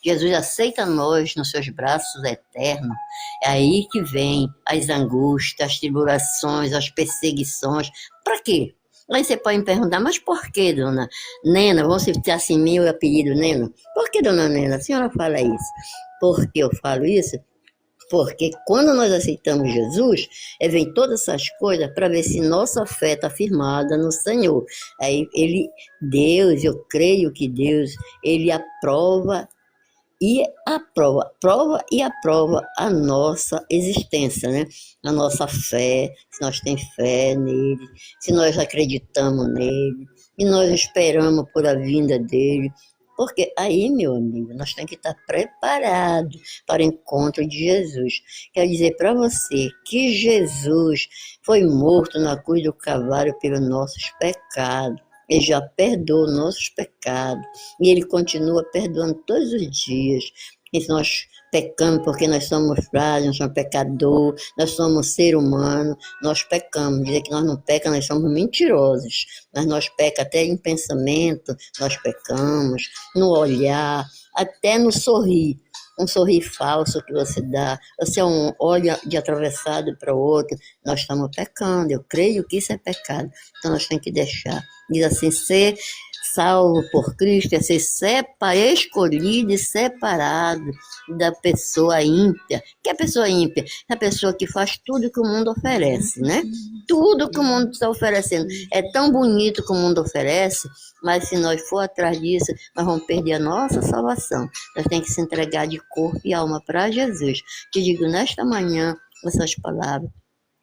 Jesus aceita nós nos seus braços eternos, é aí que vem as angústias, as tribulações, as perseguições. Para quê? Aí você pode me perguntar: mas por que, dona Nena? Vamos citar assim meu apelido, Nena. Por que, dona Nena, a senhora fala isso? Por que eu falo isso? Porque quando nós aceitamos Jesus, vem todas essas coisas para ver se nossa fé está firmada no Senhor. Aí Deus, eu creio que Deus, ele aprova e aprova a nossa existência, né? A nossa fé, se nós temos fé nele, se nós acreditamos nele, e nós esperamos por a vinda dele. Porque aí, meu amigo, nós temos que estar preparados para o encontro de Jesus. Quero dizer para você que Jesus foi morto na cruz do Calvário pelos nossos pecados. Ele já perdoou nossos pecados. E ele continua perdoando todos os dias. E se nós pecamos porque nós somos frágeis, nós somos pecadores, nós somos ser humano, nós pecamos. Dizer que nós não pecamos, nós somos mentirosos. Mas nós pecamos até em pensamento, nós pecamos, no olhar, até no sorrir. Um sorrir falso que você dá, você olha de atravessado para o outro, nós estamos pecando. Eu creio que isso é pecado. Então nós temos que deixar. Diz assim: ser salvo por Cristo é ser escolhido e separado da pessoa ímpia. Que é a pessoa ímpia? É a pessoa que faz tudo que o mundo oferece, né? Tudo que o mundo está oferecendo. É tão bonito que o mundo oferece, mas se nós for atrás disso, nós vamos perder a nossa salvação. Nós temos que se entregar de corpo e alma para Jesus. Te digo nesta manhã essas palavras.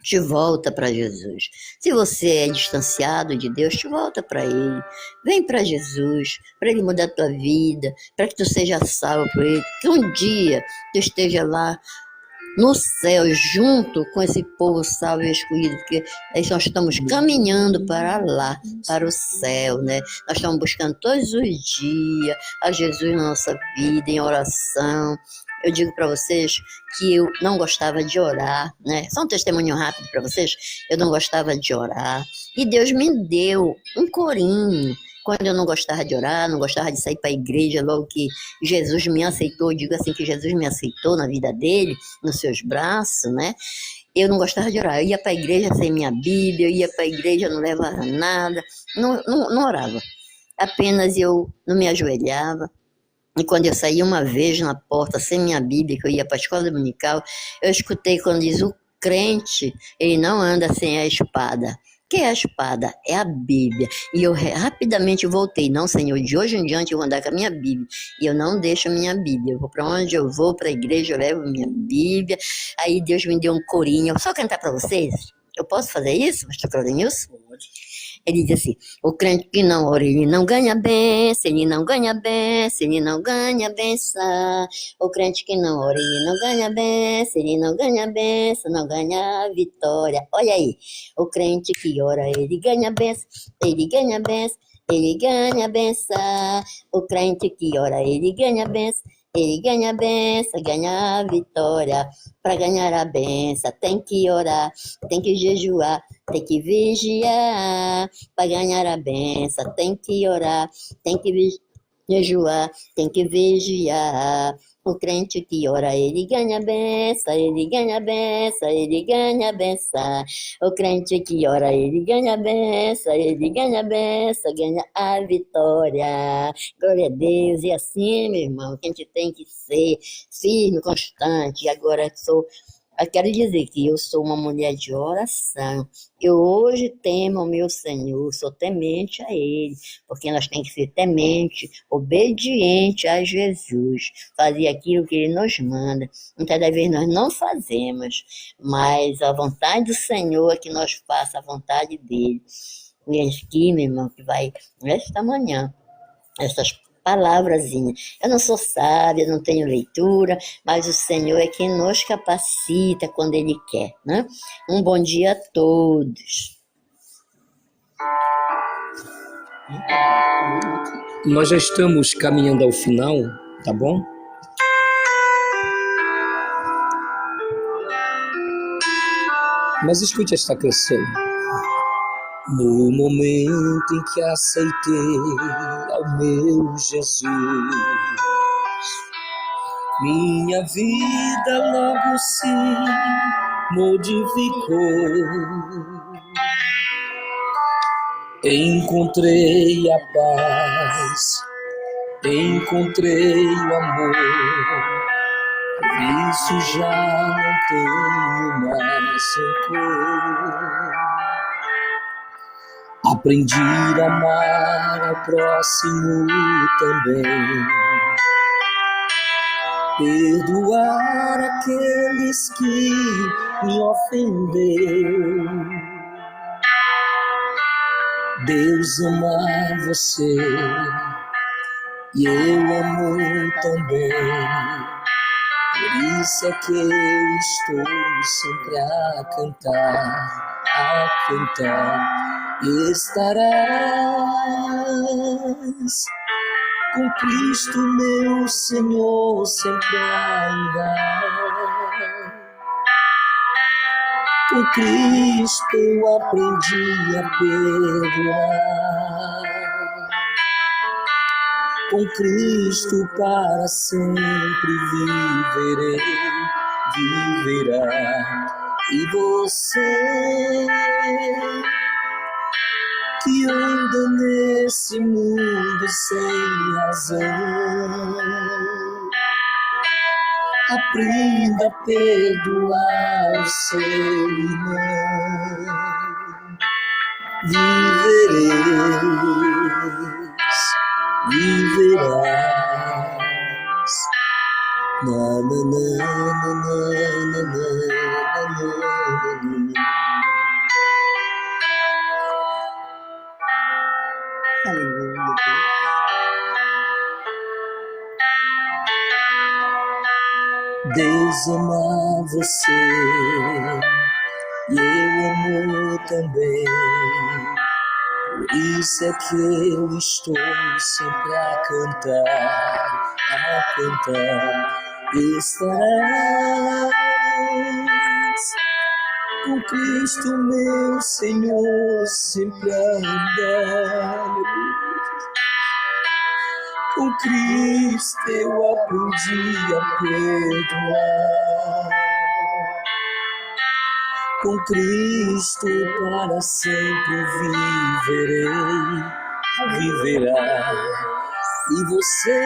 te volta para Jesus. Se você é distanciado de Deus, te volta para Ele. Vem para Jesus, para Ele mudar a tua vida, para que tu seja salvo por Ele, que um dia tu esteja lá no céu, junto com esse povo salvo e escolhido, porque nós estamos caminhando para lá, para o céu, né? Nós estamos buscando todos os dias a Jesus na nossa vida, em oração. Eu digo para vocês que eu não gostava de orar, né? Só um testemunho rápido para vocês. Eu não gostava de orar. E Deus me deu um corinho. Quando eu não gostava de orar, não gostava de sair para a igreja, logo que Jesus me aceitou, eu digo assim que Jesus me aceitou na vida dele, nos seus braços, né? Eu não gostava de orar. Eu ia para a igreja sem minha Bíblia, eu ia para a igreja, não levava nada, não orava. Apenas eu não me ajoelhava. E quando eu saí uma vez na porta sem minha Bíblia, que eu ia para a escola dominical, eu escutei quando diz: o crente, ele não anda sem a espada. O que é a espada? É a Bíblia. E eu rapidamente voltei. Não, Senhor, de hoje em diante eu vou andar com a minha Bíblia. E eu não deixo a minha Bíblia. Eu vou para onde eu vou, para a igreja, eu levo minha Bíblia. Aí Deus me deu um corinho. Eu só cantar para vocês? Eu posso fazer isso, pastor Claudinilson? Pode. Ele diz assim: o crente que não ora, ele não ganha bênção, ele não ganha bênção, ele não ganha bênção. O crente que não ora, ele não ganha bênção, ele não ganha bênção, não ganha vitória. Olha aí, o crente que ora, ele ganha bênção, ele ganha bênção, ele ganha bênção. O crente que ora, ele ganha bênção, ele ganha a benção, ganha a vitória. Para ganhar a benção tem que orar, tem que jejuar, tem que vigiar. Para ganhar a benção tem que orar, tem que jejuar, tem que vigiar. O crente que ora, ele ganha a benção, ele ganha a benção, ele ganha a benção. O crente que ora, ele ganha a benção, ele ganha a benção, ganha a vitória. Glória a Deus. E assim, meu irmão, que a gente tem que ser firme, constante. Agora eu quero dizer que eu sou uma mulher de oração. Eu hoje temo ao meu Senhor, sou temente a Ele, porque nós temos que ser temente, obediente a Jesus, fazer aquilo que Ele nos manda. Muitas das vezes nós não fazemos, mas a vontade do Senhor é que nós façamos a vontade dEle. E aqui, meu irmão, que vai nesta manhã, essas palavrazinhas. Eu não sou sábia, não tenho leitura, mas o Senhor é quem nos capacita quando Ele quer, né? Um bom dia a todos. Nós já estamos caminhando ao final, tá bom? Mas escute esta canção. No momento em que aceitei ao meu Jesus, minha vida logo se modificou. Encontrei a paz, encontrei o amor, por isso já não tenho mais rancor. Aprendi a amar ao próximo também, perdoar aqueles que me ofenderam. Deus ama você e eu amo também, por isso é que eu estou sempre a cantar. Estarás com Cristo meu Senhor sempre a andar. Com Cristo eu aprendi a perdoar. Com Cristo para sempre viverá. E você que anda nesse mundo sem razão, aprenda a perdoar o seu irmão. Viverás. Na na na na na na na na na. Deus ama você e eu amo também. Por isso é que eu estou sempre a cantar, Estarás com Cristo meu Senhor sempre a andar. Com Cristo eu aprendi a perdoar. Com Cristo para sempre viverá. E você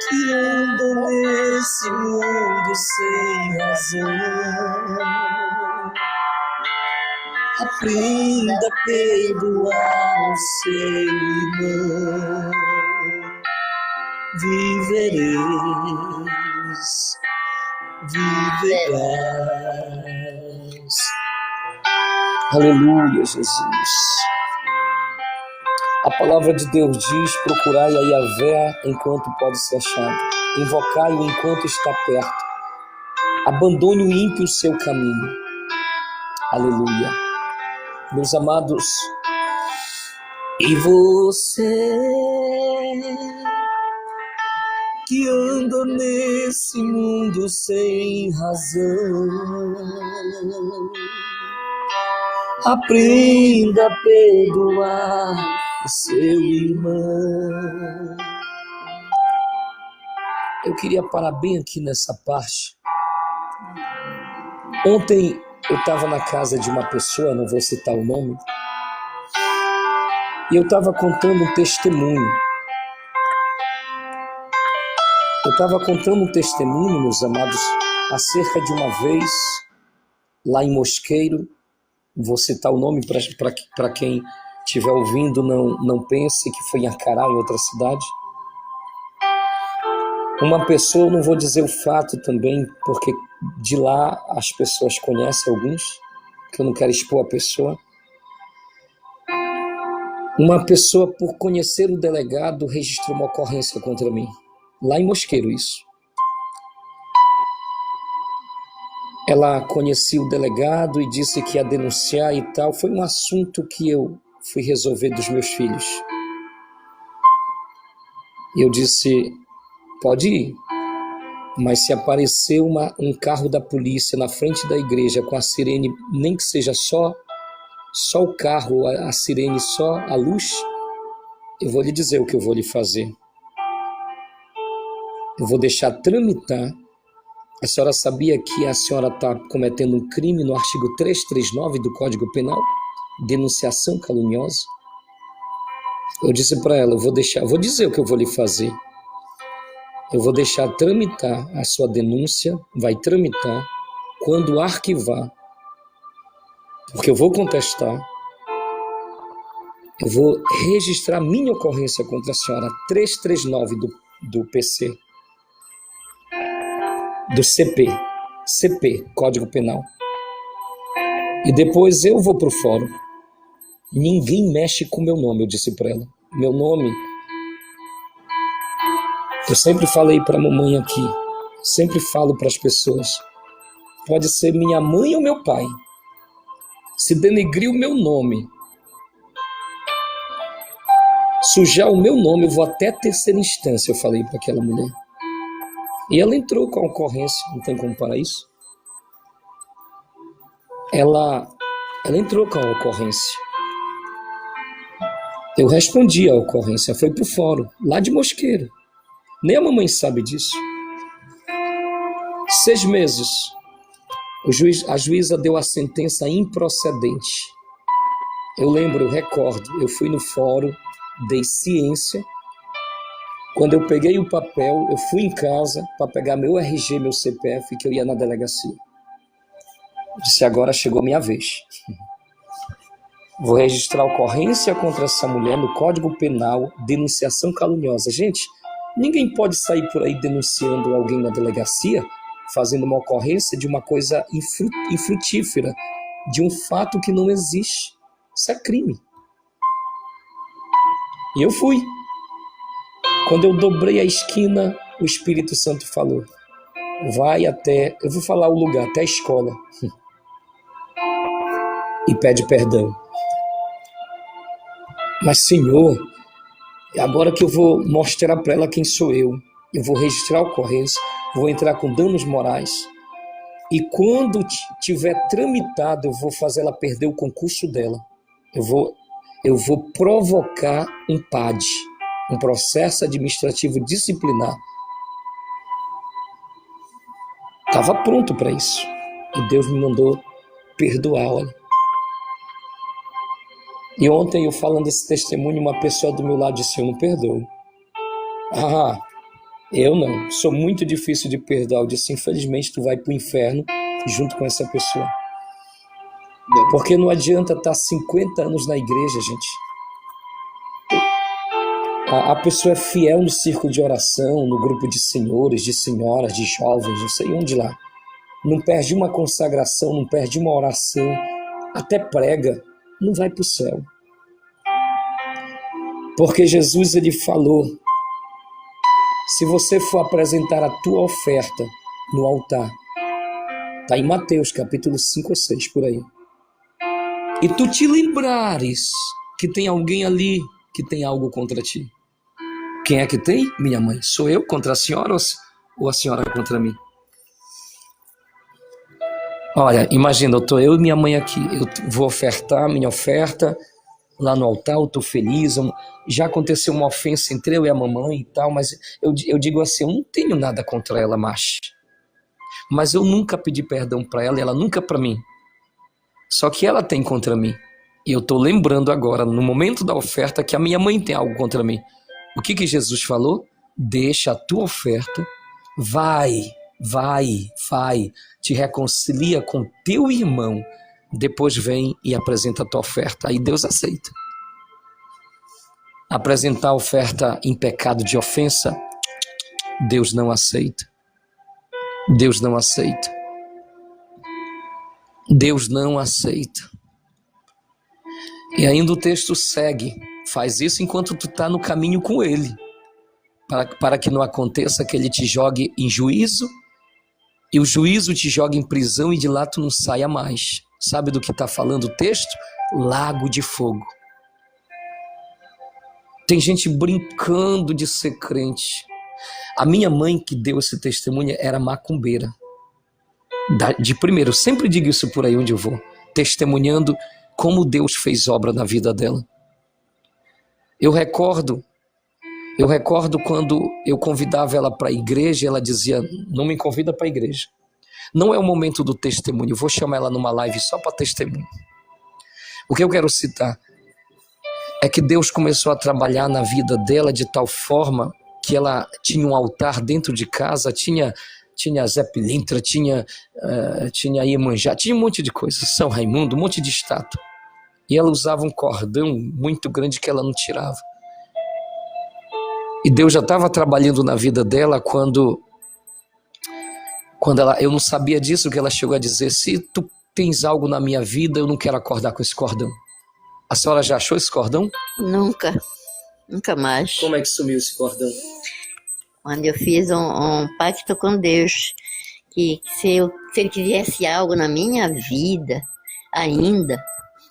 que anda nesse mundo sem razão, aprenda a perdoar o seu irmão. Viverás. Aleluia, Jesus. A palavra de Deus diz: procurai a Yahvé enquanto pode ser achado, invocai-o enquanto está perto, abandone o ímpio o seu caminho. Aleluia. Meus amados, e você que anda nesse mundo sem razão, aprenda a perdoar o seu irmão. Eu queria parar bem aqui nessa parte. Ontem eu estava na casa de uma pessoa, não vou citar o nome, e eu estava contando um testemunho. Meus amados, acerca de uma vez, lá em Mosqueiro, vou citar o nome para quem estiver ouvindo, não pense que foi em Acará, em outra cidade. Uma pessoa, não vou dizer o fato também, porque de lá as pessoas conhecem alguns, que eu não quero expor a pessoa. Uma pessoa, por conhecer o delegado, registrou uma ocorrência contra mim. Lá em Mosqueiro, isso. Ela conhecia o delegado e disse que ia denunciar e tal. Foi um assunto que eu fui resolver dos meus filhos. Eu disse: pode ir, mas se aparecer um carro da polícia na frente da igreja com a sirene, nem que seja só o carro, a sirene, só a luz, eu vou lhe dizer o que eu vou lhe fazer. Eu vou deixar tramitar. A senhora sabia que a senhora está cometendo um crime no artigo 339 do Código Penal? Denunciação caluniosa. Eu disse para ela: vou dizer o que eu vou lhe fazer. Eu vou deixar tramitar a sua denúncia, vai tramitar. Quando arquivar, porque eu vou contestar, eu vou registrar minha ocorrência contra a senhora, 339 do PC. Do CP, Código Penal. E depois eu vou para o fórum. Ninguém mexe com meu nome, eu disse para ela. Meu nome, eu sempre falei para a mamãe aqui, sempre falo para as pessoas, pode ser minha mãe ou meu pai. Se denegrir o meu nome, sujar o meu nome, eu vou até a terceira instância, eu falei para aquela mulher. E ela entrou com a ocorrência, não tem como parar isso. Ela entrou com a ocorrência. Eu respondi a ocorrência, foi pro fórum, lá de Mosqueiro. Nem a mamãe sabe disso. 6 meses, a juíza deu a sentença improcedente. Eu lembro, eu recordo, eu fui no fórum, dei ciência. Quando eu peguei o papel, eu fui em casa para pegar meu RG, meu CPF, que eu ia na delegacia. Disse: agora chegou minha vez. Vou registrar ocorrência contra essa mulher no Código Penal, denunciação caluniosa. Gente, ninguém pode sair por aí denunciando alguém na delegacia, fazendo uma ocorrência de uma coisa infrutífera, de um fato que não existe. Isso é crime. E eu fui. Quando eu dobrei a esquina o Espírito Santo falou. Vai até, eu vou falar o lugar, até a escola. E pede perdão. Mas, Senhor, agora que eu vou mostrar para ela quem sou eu vou registrar a ocorrência, vou entrar com danos morais. E quando tiver tramitado, eu vou fazer ela perder o concurso dela. Eu vou provocar um PAD, um processo administrativo disciplinar. Estava pronto para isso. E Deus me mandou perdoar, olha. E ontem eu falando esse testemunho, uma pessoa do meu lado disse, eu não perdoo. Eu não, sou muito difícil de perdoar. Eu disse, infelizmente tu vai para o inferno junto com essa pessoa. Porque não adianta estar 50 anos na igreja, gente. A pessoa é fiel no círculo de oração, no grupo de senhores, de senhoras, de jovens, não sei onde lá. Não perde uma consagração, não perde uma oração, até prega, não vai para o céu. Porque Jesus, ele falou, se você for apresentar a tua oferta no altar, está em Mateus capítulo 5 ou 6, por aí, e tu te lembrares que tem alguém ali que tem algo contra ti. Quem é que tem? Minha mãe. Sou eu contra a senhora ou a senhora contra mim? Olha, imagina, eu e minha mãe aqui, eu vou ofertar minha oferta lá no altar, eu estou feliz, já aconteceu uma ofensa entre eu e a mamãe e tal, mas eu digo assim, eu não tenho nada contra ela, mas eu nunca pedi perdão para ela e ela nunca para mim. Só que ela tem contra mim. E eu estou lembrando agora, no momento da oferta, que a minha mãe tem algo contra mim. O que Jesus falou? Deixa a tua oferta, vai, te reconcilia com teu irmão, depois vem e apresenta a tua oferta. Aí Deus aceita. Apresentar a oferta em pecado de ofensa, Deus não aceita. Deus não aceita. Deus não aceita. E ainda o texto segue. Faz isso enquanto tu está no caminho com ele. Para que não aconteça que ele te jogue em juízo e o juízo te jogue em prisão e de lá tu não saia mais. Sabe do que está falando o texto? Lago de fogo. Tem gente brincando de ser crente. A minha mãe que deu esse testemunho era macumbeira. De primeiro, eu sempre digo isso por aí onde eu vou, testemunhando como Deus fez obra na vida dela. Eu recordo quando eu convidava ela para a igreja, ela dizia, não me convida para a igreja. Não é o momento do testemunho, eu vou chamar ela numa live só para testemunho. O que eu quero citar é que Deus começou a trabalhar na vida dela de tal forma que ela tinha um altar dentro de casa, tinha Zé Pilintra, tinha Iemanjá, tinha um monte de coisas, São Raimundo, um monte de estátua. E ela usava um cordão muito grande que ela não tirava. E Deus já estava trabalhando na vida dela quando eu não sabia disso, que ela chegou a dizer, se tu tens algo na minha vida, eu não quero acordar com esse cordão. A senhora já achou esse cordão? Nunca mais. Como é que sumiu esse cordão? Quando eu fiz um pacto com Deus, que se ele quisesse algo na minha vida ainda,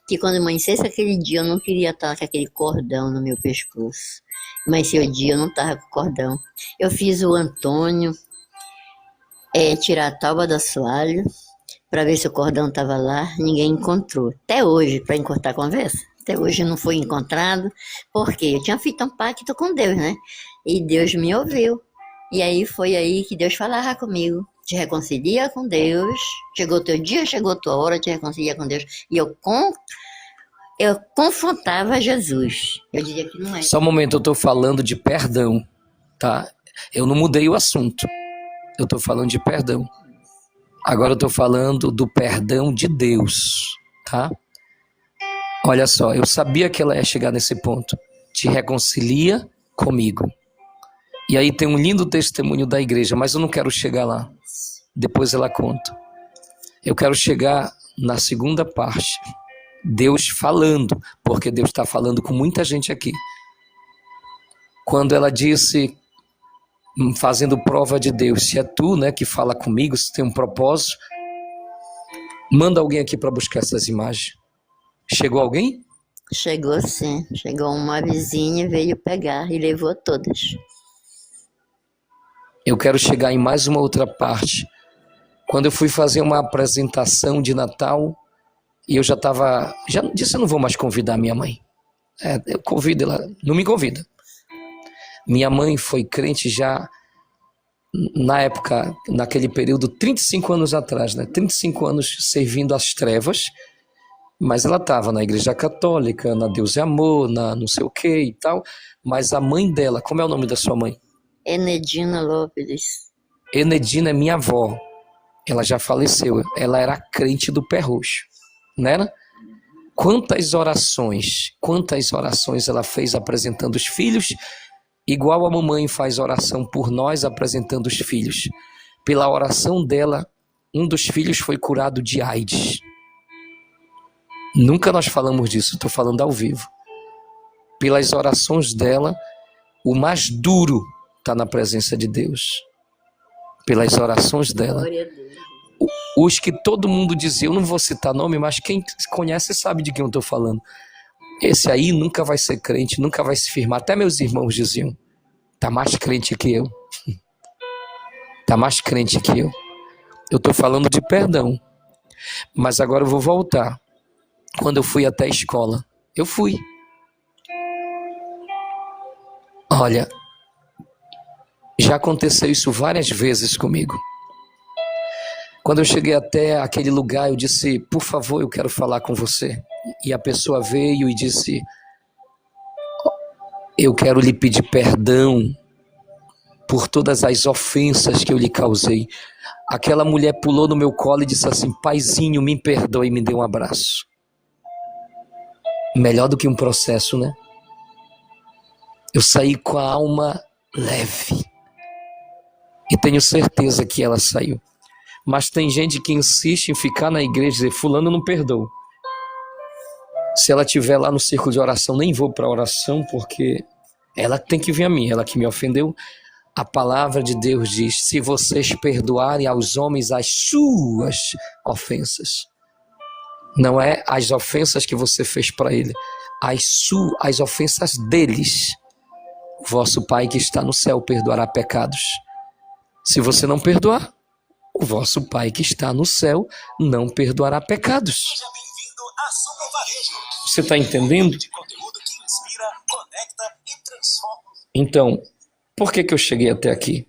que quando amanhecesse aquele dia eu não queria estar com aquele cordão no meu pescoço. Mas esse dia eu não estava com o cordão. Eu fiz o Antônio tirar a tábua do assoalho para ver se o cordão estava lá. Ninguém encontrou. Até hoje, para encurtar a conversa, até hoje não foi encontrado, porque eu tinha feito um pacto com Deus, né? E Deus me ouviu. E aí foi aí que Deus falava comigo. Te reconcilia com Deus. Chegou o teu dia, chegou a tua hora, te reconcilia com Deus. E eu confrontava Jesus. Eu dizia que não é. Só um momento, eu estou falando de perdão, tá? Eu não mudei o assunto. Eu estou falando de perdão. Agora eu estou falando do perdão de Deus, tá? Olha só, eu sabia que ela ia chegar nesse ponto. Te reconcilia comigo. E aí tem um lindo testemunho da igreja, mas eu não quero chegar lá. Depois ela conta. Eu quero chegar na segunda parte. Deus falando, porque Deus está falando com muita gente aqui. Quando ela disse, fazendo prova de Deus. Se é tu, né, que fala comigo, se tem um propósito, manda alguém aqui para buscar essas imagens. Chegou alguém? Chegou sim, chegou uma vizinha e veio pegar e levou todas. Eu quero chegar em mais uma outra parte. Quando eu fui fazer uma apresentação de Natal, e eu já disse, eu não vou mais convidar minha mãe. Eu convido ela, não me convida. Minha mãe foi crente já na época, naquele período, 35 anos atrás, né? 35 anos servindo às trevas, mas ela estava na igreja católica, na Deus é Amor, na não sei o que e tal, mas a mãe dela, como é o nome da sua mãe? Enedina Lopes. Enedina é minha avó, ela já faleceu, ela era crente do pé roxo, não era? Quantas orações ela fez apresentando os filhos, igual a mamãe faz oração por nós apresentando os filhos. Pela oração dela, um dos filhos foi curado de AIDS. Nunca nós falamos disso, estou falando ao vivo. Pelas orações dela, o mais duro está na presença de Deus. Pelas orações dela. Os que todo mundo dizia, eu não vou citar nome, mas quem conhece sabe de quem eu estou falando. Esse aí nunca vai ser crente, nunca vai se firmar. Até meus irmãos diziam, está mais crente que eu. Está mais crente que eu. Eu estou falando de perdão. Mas agora eu vou voltar. Quando eu fui até a escola, eu fui. Olha, já aconteceu isso várias vezes comigo. Quando eu cheguei até aquele lugar, eu disse, por favor, eu quero falar com você. E a pessoa veio e disse, eu quero lhe pedir perdão por todas as ofensas que eu lhe causei. Aquela mulher pulou no meu colo e disse assim, paizinho, me perdoe, e me deu um abraço. Melhor do que um processo, né? Eu saí com a alma leve. E tenho certeza que ela saiu. Mas tem gente que insiste em ficar na igreja e dizer, fulano não perdoa. Se ela estiver lá no círculo de oração, nem vou para a oração, porque ela tem que vir a mim, ela que me ofendeu. A palavra de Deus diz, se vocês perdoarem aos homens as suas ofensas, não é as ofensas que você fez para ele, as ofensas deles, vosso Pai que está no céu perdoará pecados. Se você não perdoar, o vosso Pai que está no céu não perdoará pecados. Você está entendendo? Então, por que eu cheguei até aqui?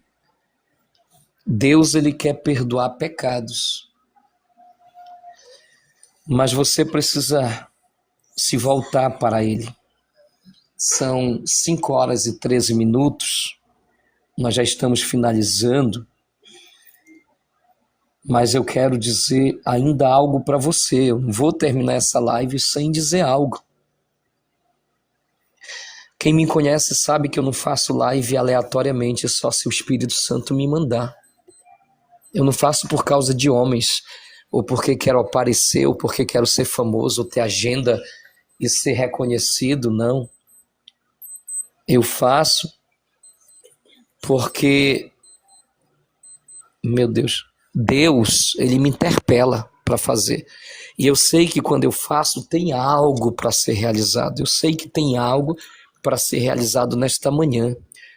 Deus, ele quer perdoar pecados. Mas você precisa se voltar para ele. São 5 horas e 13 minutos. Nós já estamos finalizando. Mas eu quero dizer ainda algo para você. Eu não vou terminar essa live sem dizer algo. Quem me conhece sabe que eu não faço live aleatoriamente, só se o Espírito Santo me mandar. Eu não faço por causa de homens, ou porque quero aparecer, ou porque quero ser famoso, ou ter agenda e ser reconhecido, não. Eu faço porque, meu Deus, ele me interpela para fazer. E eu sei que quando eu faço, tem algo para ser realizado. Eu sei que tem algo para ser realizado nesta manhã.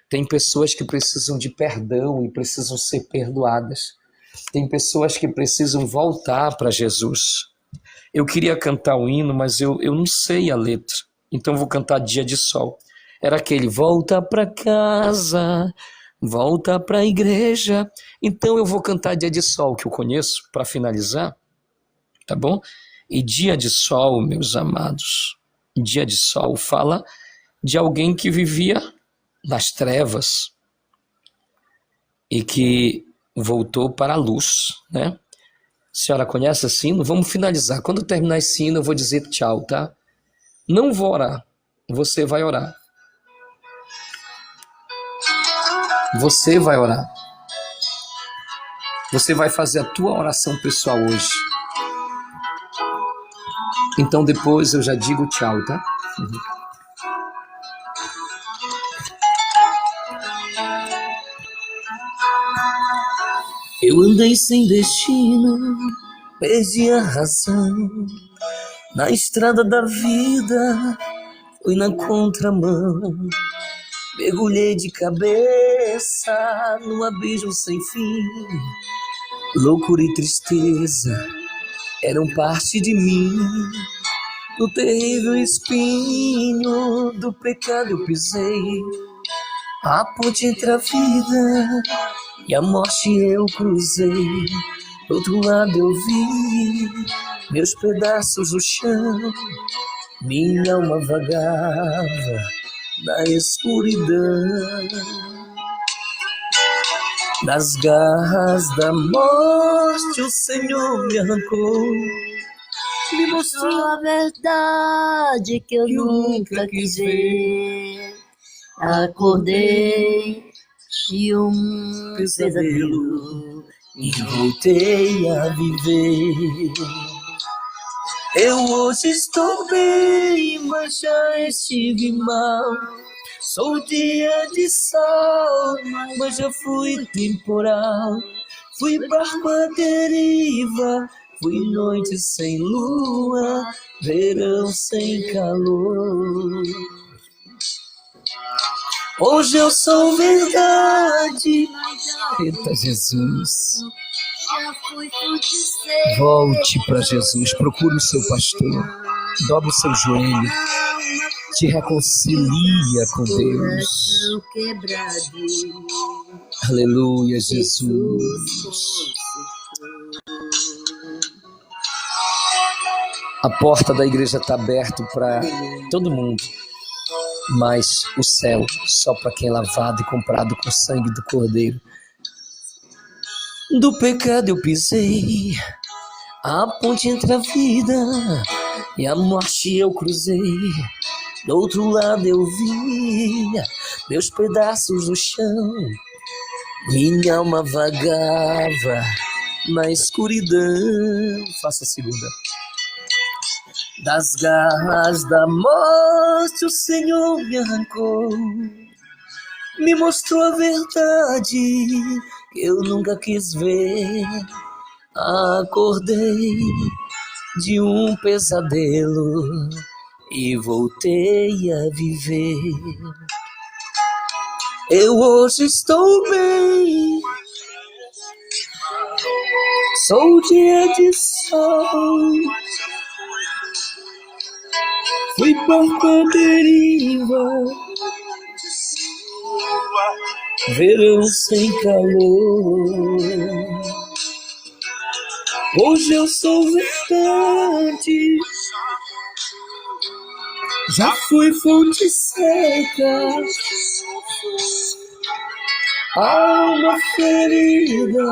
Tem pessoas que precisam de perdão e precisam ser perdoadas. Tem pessoas que precisam voltar para Jesus. Eu queria cantar o hino, mas eu não sei a letra. Então vou cantar Dia de Sol. Era aquele, volta para casa, volta para a igreja. Então eu vou cantar Dia de Sol, que eu conheço, para finalizar. Tá bom? E Dia de Sol, meus amados, Dia de Sol fala de alguém que vivia nas trevas e que voltou para a luz, né? A senhora conhece esse hino? Vamos finalizar. Quando terminar esse hino, eu vou dizer tchau, tá? Não vou orar. Você vai orar. Você vai orar. Você vai fazer a tua oração pessoal hoje. Então depois eu já digo tchau, tá? Eu andei sem destino, perdi a razão. Na estrada da vida, fui na contramão. Mergulhei de cabeça num abismo sem fim. Loucura e tristeza eram parte de mim. No terrível espinho do pecado eu pisei. A ponte entre a vida e a morte eu cruzei. Do outro lado eu vi meus pedaços no chão. Minha alma vagava na escuridão. Das garras da morte o Senhor me arrancou. Me mostrou a verdade que eu nunca quis ver. Acordei de um pesadelo e voltei a viver. Eu hoje estou bem, mas já estive mal. Sou dia de sol, mas já fui temporal. Fui barco à deriva, fui noite sem lua, verão sem calor. Hoje eu sou verdade. Eita Jesus. Volte para Jesus, procure o seu pastor, dobre o seu joelho, te reconcilia com Deus. Aleluia, Jesus. A porta da igreja está aberta para todo mundo, mas o céu só para quem é lavado e comprado com o sangue do Cordeiro. Do pecado eu pisei, a ponte entre a vida e a morte eu cruzei. Do outro lado eu vi meus pedaços no chão. Minha alma vagava na escuridão. Faça a segunda. Das garras da morte o Senhor me arrancou. Me mostrou a verdade que eu nunca quis ver. Acordei de um pesadelo e voltei a viver. Eu hoje estou bem, sou dia de sol. Fui barco à deriva, verão sem calor. Hoje eu sou verdade, já fui fonte seca, alma ferida,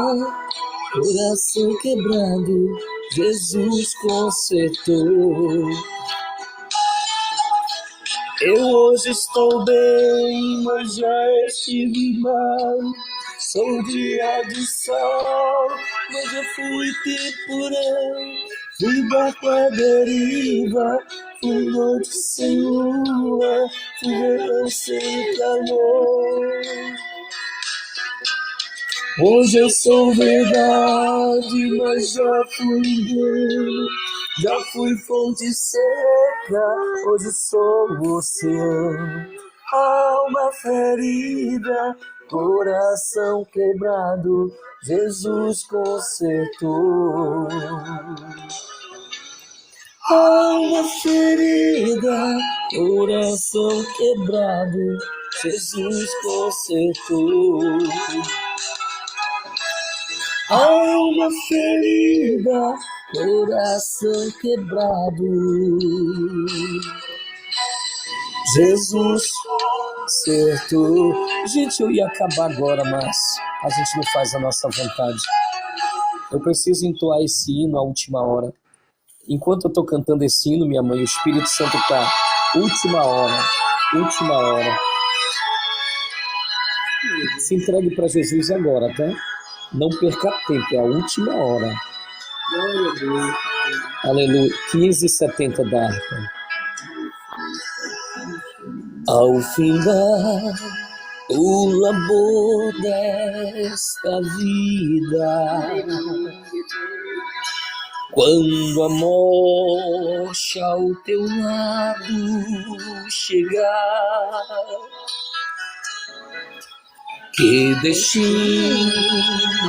coração quebrado, Jesus consertou. Eu hoje estou bem, mas já estive mal. Sou dia de sol, mas já fui temporal. Fui barco à deriva, fui noite sem lua, fui verão sem calor. Hoje eu sou verdade, mas já fui engano. Já fui fonte seca, hoje sou o oceano. Alma ferida, coração quebrado, Jesus consertou. Alma ferida, coração quebrado, Jesus consertou. Alma ferida, coração quebrado, Jesus consertou. Gente, eu ia acabar agora, mas a gente não faz a nossa vontade. Eu preciso entoar esse hino à última hora. Enquanto eu estou cantando esse hino, minha mãe, o Espírito Santo está última hora, última hora. Se entregue para Jesus agora, tá? Não perca tempo, é a última hora. Aleluia. 15:70 da harpa. Ao findar o labor desta vida. Quando a morte ao teu lado chegar, que destino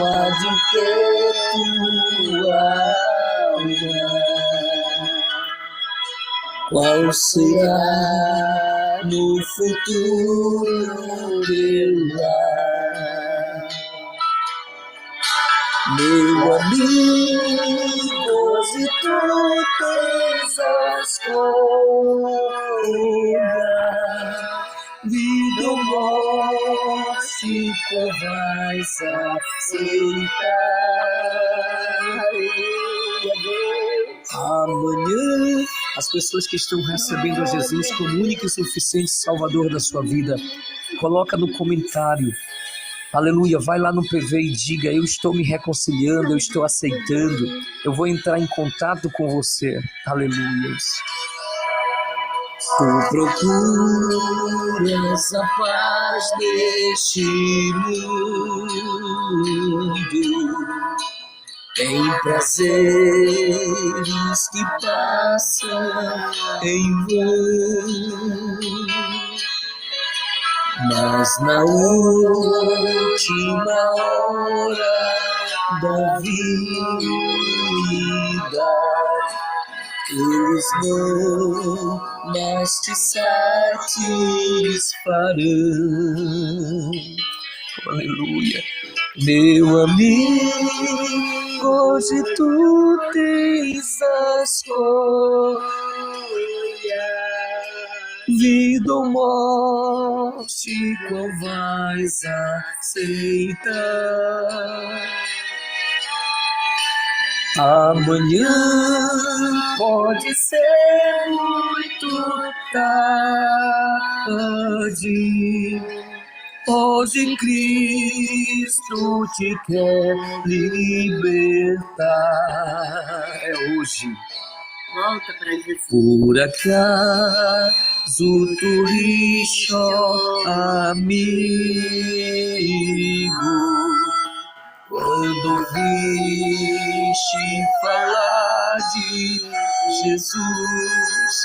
há de ter tua alma? Qual será no futuro teu lar? Meu amigo, se tu tens a escolha, vida ou morte, qual vais aceitar? Amanhã, as pessoas que estão recebendo a Jesus como único e suficiente Salvador da sua vida, coloca no comentário. Aleluia, vai lá no PV e diga: eu estou me reconciliando, eu estou aceitando, eu vou entrar em contato com você. Aleluia. Tu procuras a paz deste mundo, tem prazeres que passam em vão, mas na última hora da vida, eles não mais te satisfarão. Aleluia. Meu amigo, hoje tu tens a escolha, vida ou morte, qual vais aceitar? Amanhã pode ser muito tarde. Hoje Cristo te quer libertar. É hoje. Volta para Jesus. Por acaso tu rixo, amigo, quando ouviste falar de Jesus,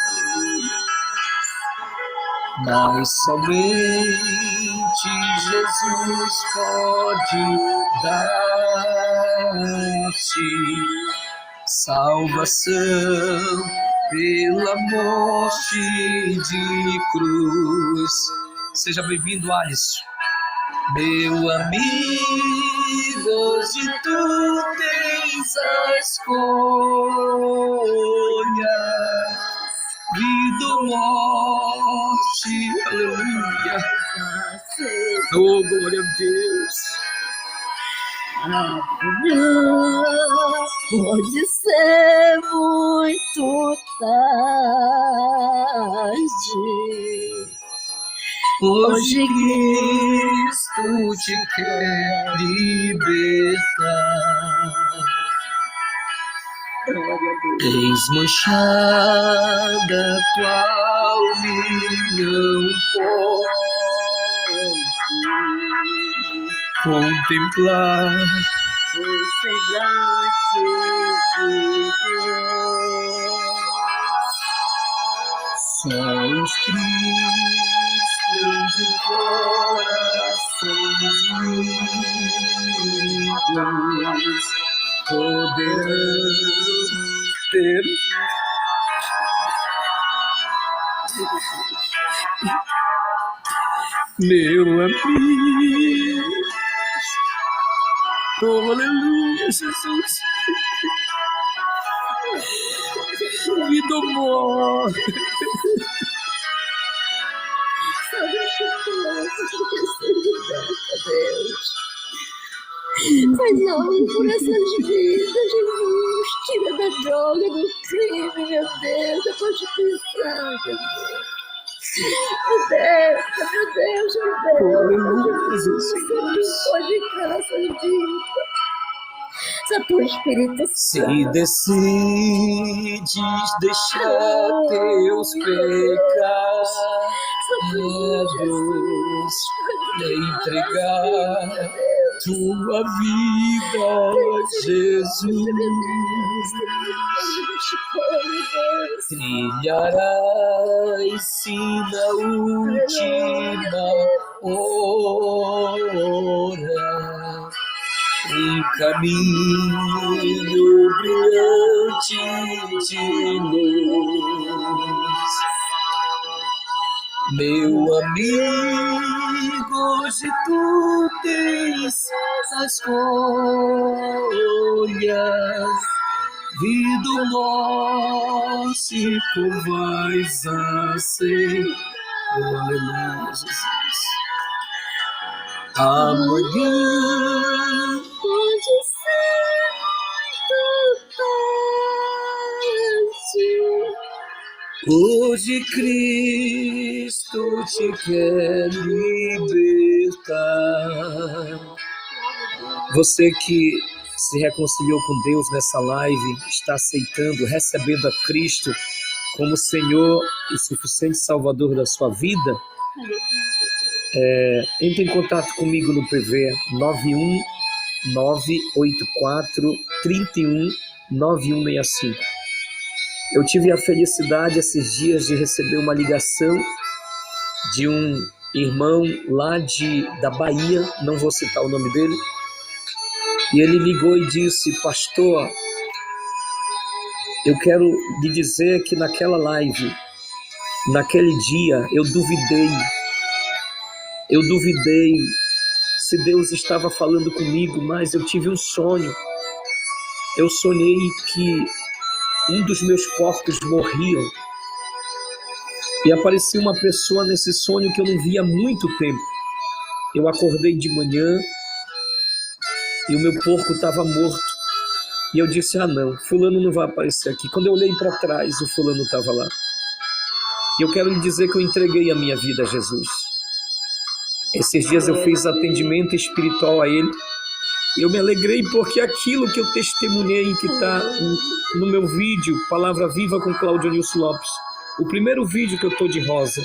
mas somente Jesus pode dar-te salvação pela morte de cruz. Seja bem-vindo, Alisson. Meu amigo, hoje tu tens a escolha, vida ou morte, aleluia. Oh, glória a Deus. Amanhã pode ser muito tarde. Hoje Cristo te quer libertar. Tens manchada tua alma e não pode contemplar O semblante de Deus. só os cristãos de corações limpos poderão ter meu amigo. Oh, aleluia, Jesus. Vida ou morte. Sabe o que eu Deus? Faz algo por essas vidas, Jesus. Tira da droga, do crime, meu Deus, da prostituição, Jesus. Meu Deus, Jesus. Pode entrar nessas vidas. Só tu, Espírito Santo. Se decides deixar teus pecados, Deus, entregar tua vida a Jesus. Trilharás sim na última hora um caminho brilhante de luz. Meu amigo, hoje tu tens a escolha, vida ou morte, tu vais a ser. Aleluia, Jesus. Amanhã Pode ser importante. hoje Cristo te quer libertar. Você que se reconciliou com Deus nessa live, está aceitando, recebendo a Cristo como Senhor e suficiente Salvador da sua vida, entre em contato comigo no PV 91984319165. Eu tive a felicidade esses dias de receber uma ligação de um irmão lá da Bahia, não vou citar o nome dele, e ele ligou e disse: pastor, eu quero lhe dizer que naquela live, naquele dia, eu duvidei se Deus estava falando comigo, mas eu tive um sonho. Eu sonhei que um dos meus porcos morriam e aparecia uma pessoa nesse sonho que eu não via há muito tempo. Eu acordei de manhã e o meu porco estava morto. E eu disse: ah não, fulano não vai aparecer aqui. Quando eu olhei para trás, o fulano estava lá. E eu quero lhe dizer que eu entreguei a minha vida a Jesus. Esses dias eu fiz atendimento espiritual a ele. Eu me alegrei porque aquilo que eu testemunhei, que está no meu vídeo, Palavra Viva com Cláudio Nilson Lopes, o primeiro vídeo que eu estou de rosa,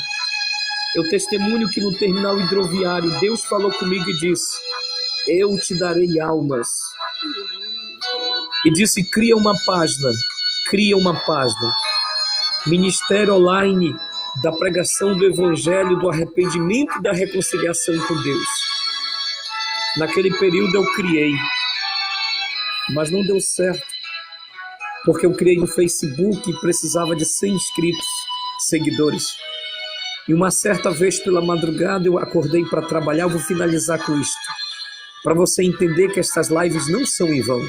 eu testemunho que no terminal hidroviário Deus falou comigo e disse: eu te darei almas. E disse: cria uma página, Ministério Online da pregação do Evangelho, do arrependimento e da reconciliação com Deus. Naquele período eu criei, mas não deu certo, porque eu criei no Facebook e precisava de 100 inscritos, seguidores. E uma certa vez pela madrugada eu acordei para trabalhar. Eu vou finalizar com isto, para você entender que estas lives não são em vão.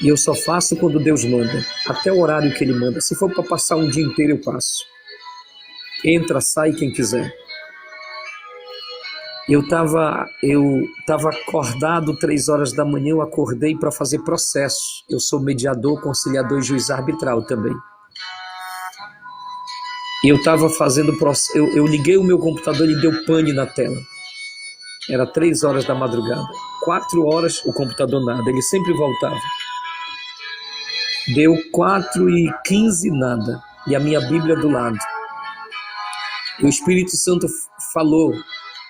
E eu só faço quando Deus manda, até o horário que Ele manda. Se for para passar um dia inteiro, eu passo. Entra, sai quem quiser. Eu estava acordado 3 horas da manhã, eu acordei para fazer processo. Eu sou mediador, conciliador e juiz arbitral também. E eu estava fazendo processo, eu liguei o meu computador e deu pane na tela. Era 3 horas da madrugada. 4 horas o computador nada, ele sempre voltava. Deu 4h15 nada, e a minha Bíblia do lado. E o Espírito Santo falou,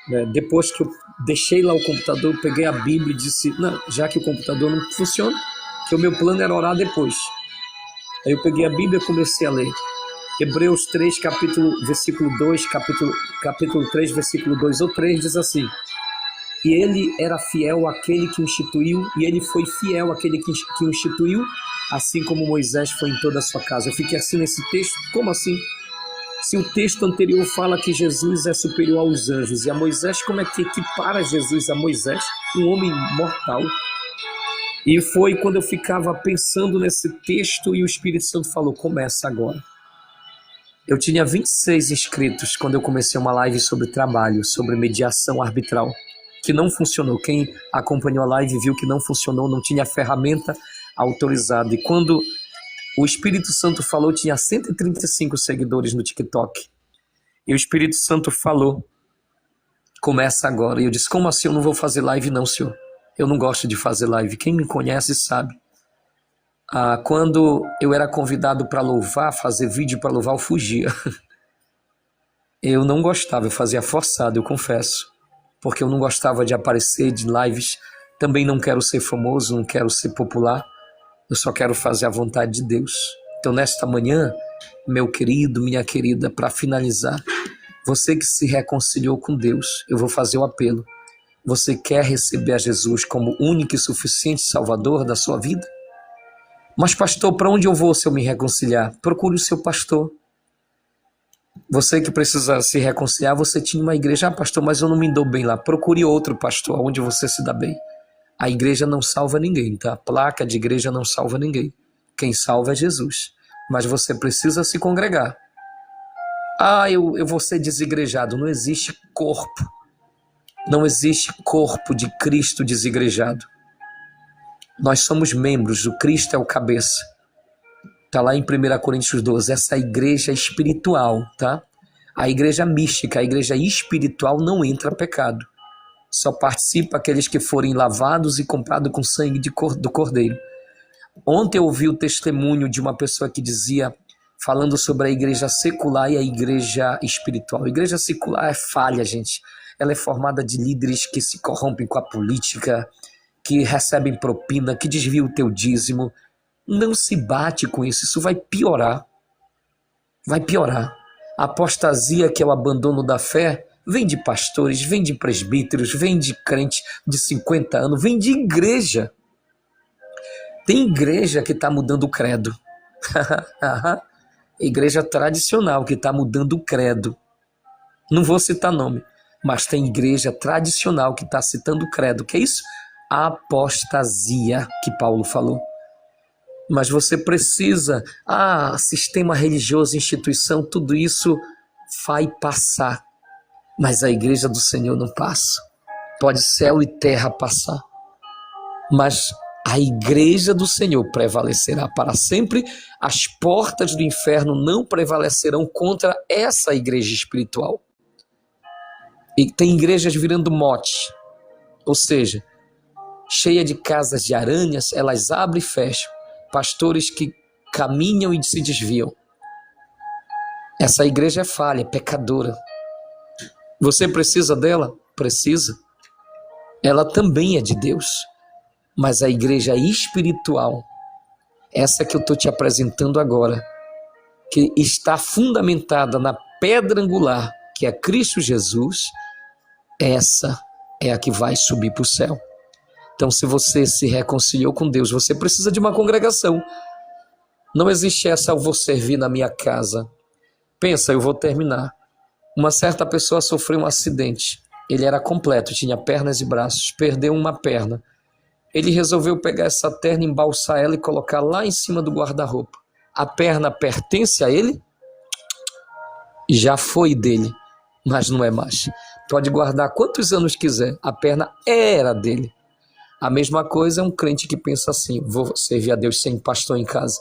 né, depois que eu deixei lá o computador, eu peguei a Bíblia e disse: não, já que o computador não funciona, que o meu plano era orar depois. Aí eu peguei a Bíblia e comecei a ler. Hebreus 3, versículo 2, capítulo 3, versículo 2 ou 3, diz assim: e ele era fiel àquele que o instituiu, e ele foi fiel àquele que o instituiu, assim como Moisés foi em toda a sua casa. Eu fiquei assim nesse texto, como assim? Se o texto anterior fala que Jesus é superior aos anjos e a Moisés, como é que equipara Jesus a Moisés, um homem mortal? E foi quando eu ficava pensando nesse texto e o Espírito Santo falou: começa agora. Eu tinha 26 inscritos quando eu comecei uma live sobre trabalho, sobre mediação arbitral, que não funcionou. Quem acompanhou a live viu que não funcionou, não tinha ferramenta autorizada. E quando o Espírito Santo falou, tinha 135 seguidores no TikTok. E o Espírito Santo falou: começa agora. E eu disse: como assim eu não vou fazer live não, senhor? Eu não gosto de fazer live. Quem me conhece sabe. Quando eu era convidado para louvar, fazer vídeo para louvar, eu fugia. Eu não gostava, eu fazia forçado, eu confesso, porque eu não gostava de aparecer de lives, também não quero ser famoso, não quero ser popular, eu só quero fazer a vontade de Deus. Então nesta manhã, meu querido, minha querida, para finalizar, você que se reconciliou com Deus, eu vou fazer o apelo. Você quer receber a Jesus como único e suficiente Salvador da sua vida? Mas pastor, para onde eu vou se eu me reconciliar? Procure o seu pastor. Você que precisa se reconciliar, você tinha uma igreja, pastor, mas eu não me dou bem lá. Procure outro pastor, onde você se dá bem. A igreja não salva ninguém, tá? A placa de igreja não salva ninguém. Quem salva é Jesus. Mas você precisa se congregar. Eu vou ser desigrejado. Não existe corpo. Não existe corpo de Cristo desigrejado. Nós somos membros, o Cristo é o cabeça. Está lá em 1 Coríntios 12, essa igreja espiritual, tá? A igreja mística, a igreja espiritual não entra pecado. Só participa aqueles que forem lavados e comprados com sangue do Cordeiro. Ontem eu ouvi o testemunho de uma pessoa que dizia, falando sobre a igreja secular e a igreja espiritual. A igreja secular é falha, gente. Ela é formada de líderes que se corrompem com a política, que recebem propina, que desviam o teu dízimo. Não se bate com isso, isso vai piorar. Vai piorar. A apostasia, que é o abandono da fé, vem de pastores, vem de presbíteros, vem de crente de 50 anos, vem de igreja. Tem igreja que está mudando o credo. Igreja tradicional que está mudando o credo. Não vou citar nome, mas tem igreja tradicional que está citando o credo. Que é isso? A apostasia que Paulo falou. Mas você precisa, sistema religioso, instituição, tudo isso vai passar. Mas a igreja do Senhor não passa. Pode céu e terra passar. Mas a igreja do Senhor prevalecerá para sempre. As portas do inferno não prevalecerão contra essa igreja espiritual. E tem igrejas virando mote. Ou seja, cheia de casas de aranhas, elas abrem e fecham. Pastores que caminham e se desviam. Essa igreja é falha, é pecadora. Você precisa dela? Precisa. Ela também é de Deus. Mas a igreja espiritual, essa que eu estou te apresentando agora, que está fundamentada na pedra angular, que é Cristo Jesus, essa é a que vai subir para o céu. Então, se você se reconciliou com Deus, você precisa de uma congregação. Não existe essa, eu vou servir na minha casa. Pensa, eu vou terminar. Uma certa pessoa sofreu um acidente. Ele era completo, tinha pernas e braços, perdeu uma perna. Ele resolveu pegar essa perna, embalsar ela e colocar lá em cima do guarda-roupa. A perna pertence a ele? Já foi dele, mas não é mais. Pode guardar quantos anos quiser, a perna era dele. A mesma coisa é um crente que pensa assim, vou servir a Deus sem pastor em casa.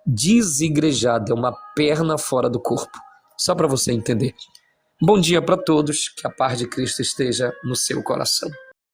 Desigrejado, é uma perna fora do corpo. Só para você entender. Bom dia para todos, que a paz de Cristo esteja no seu coração.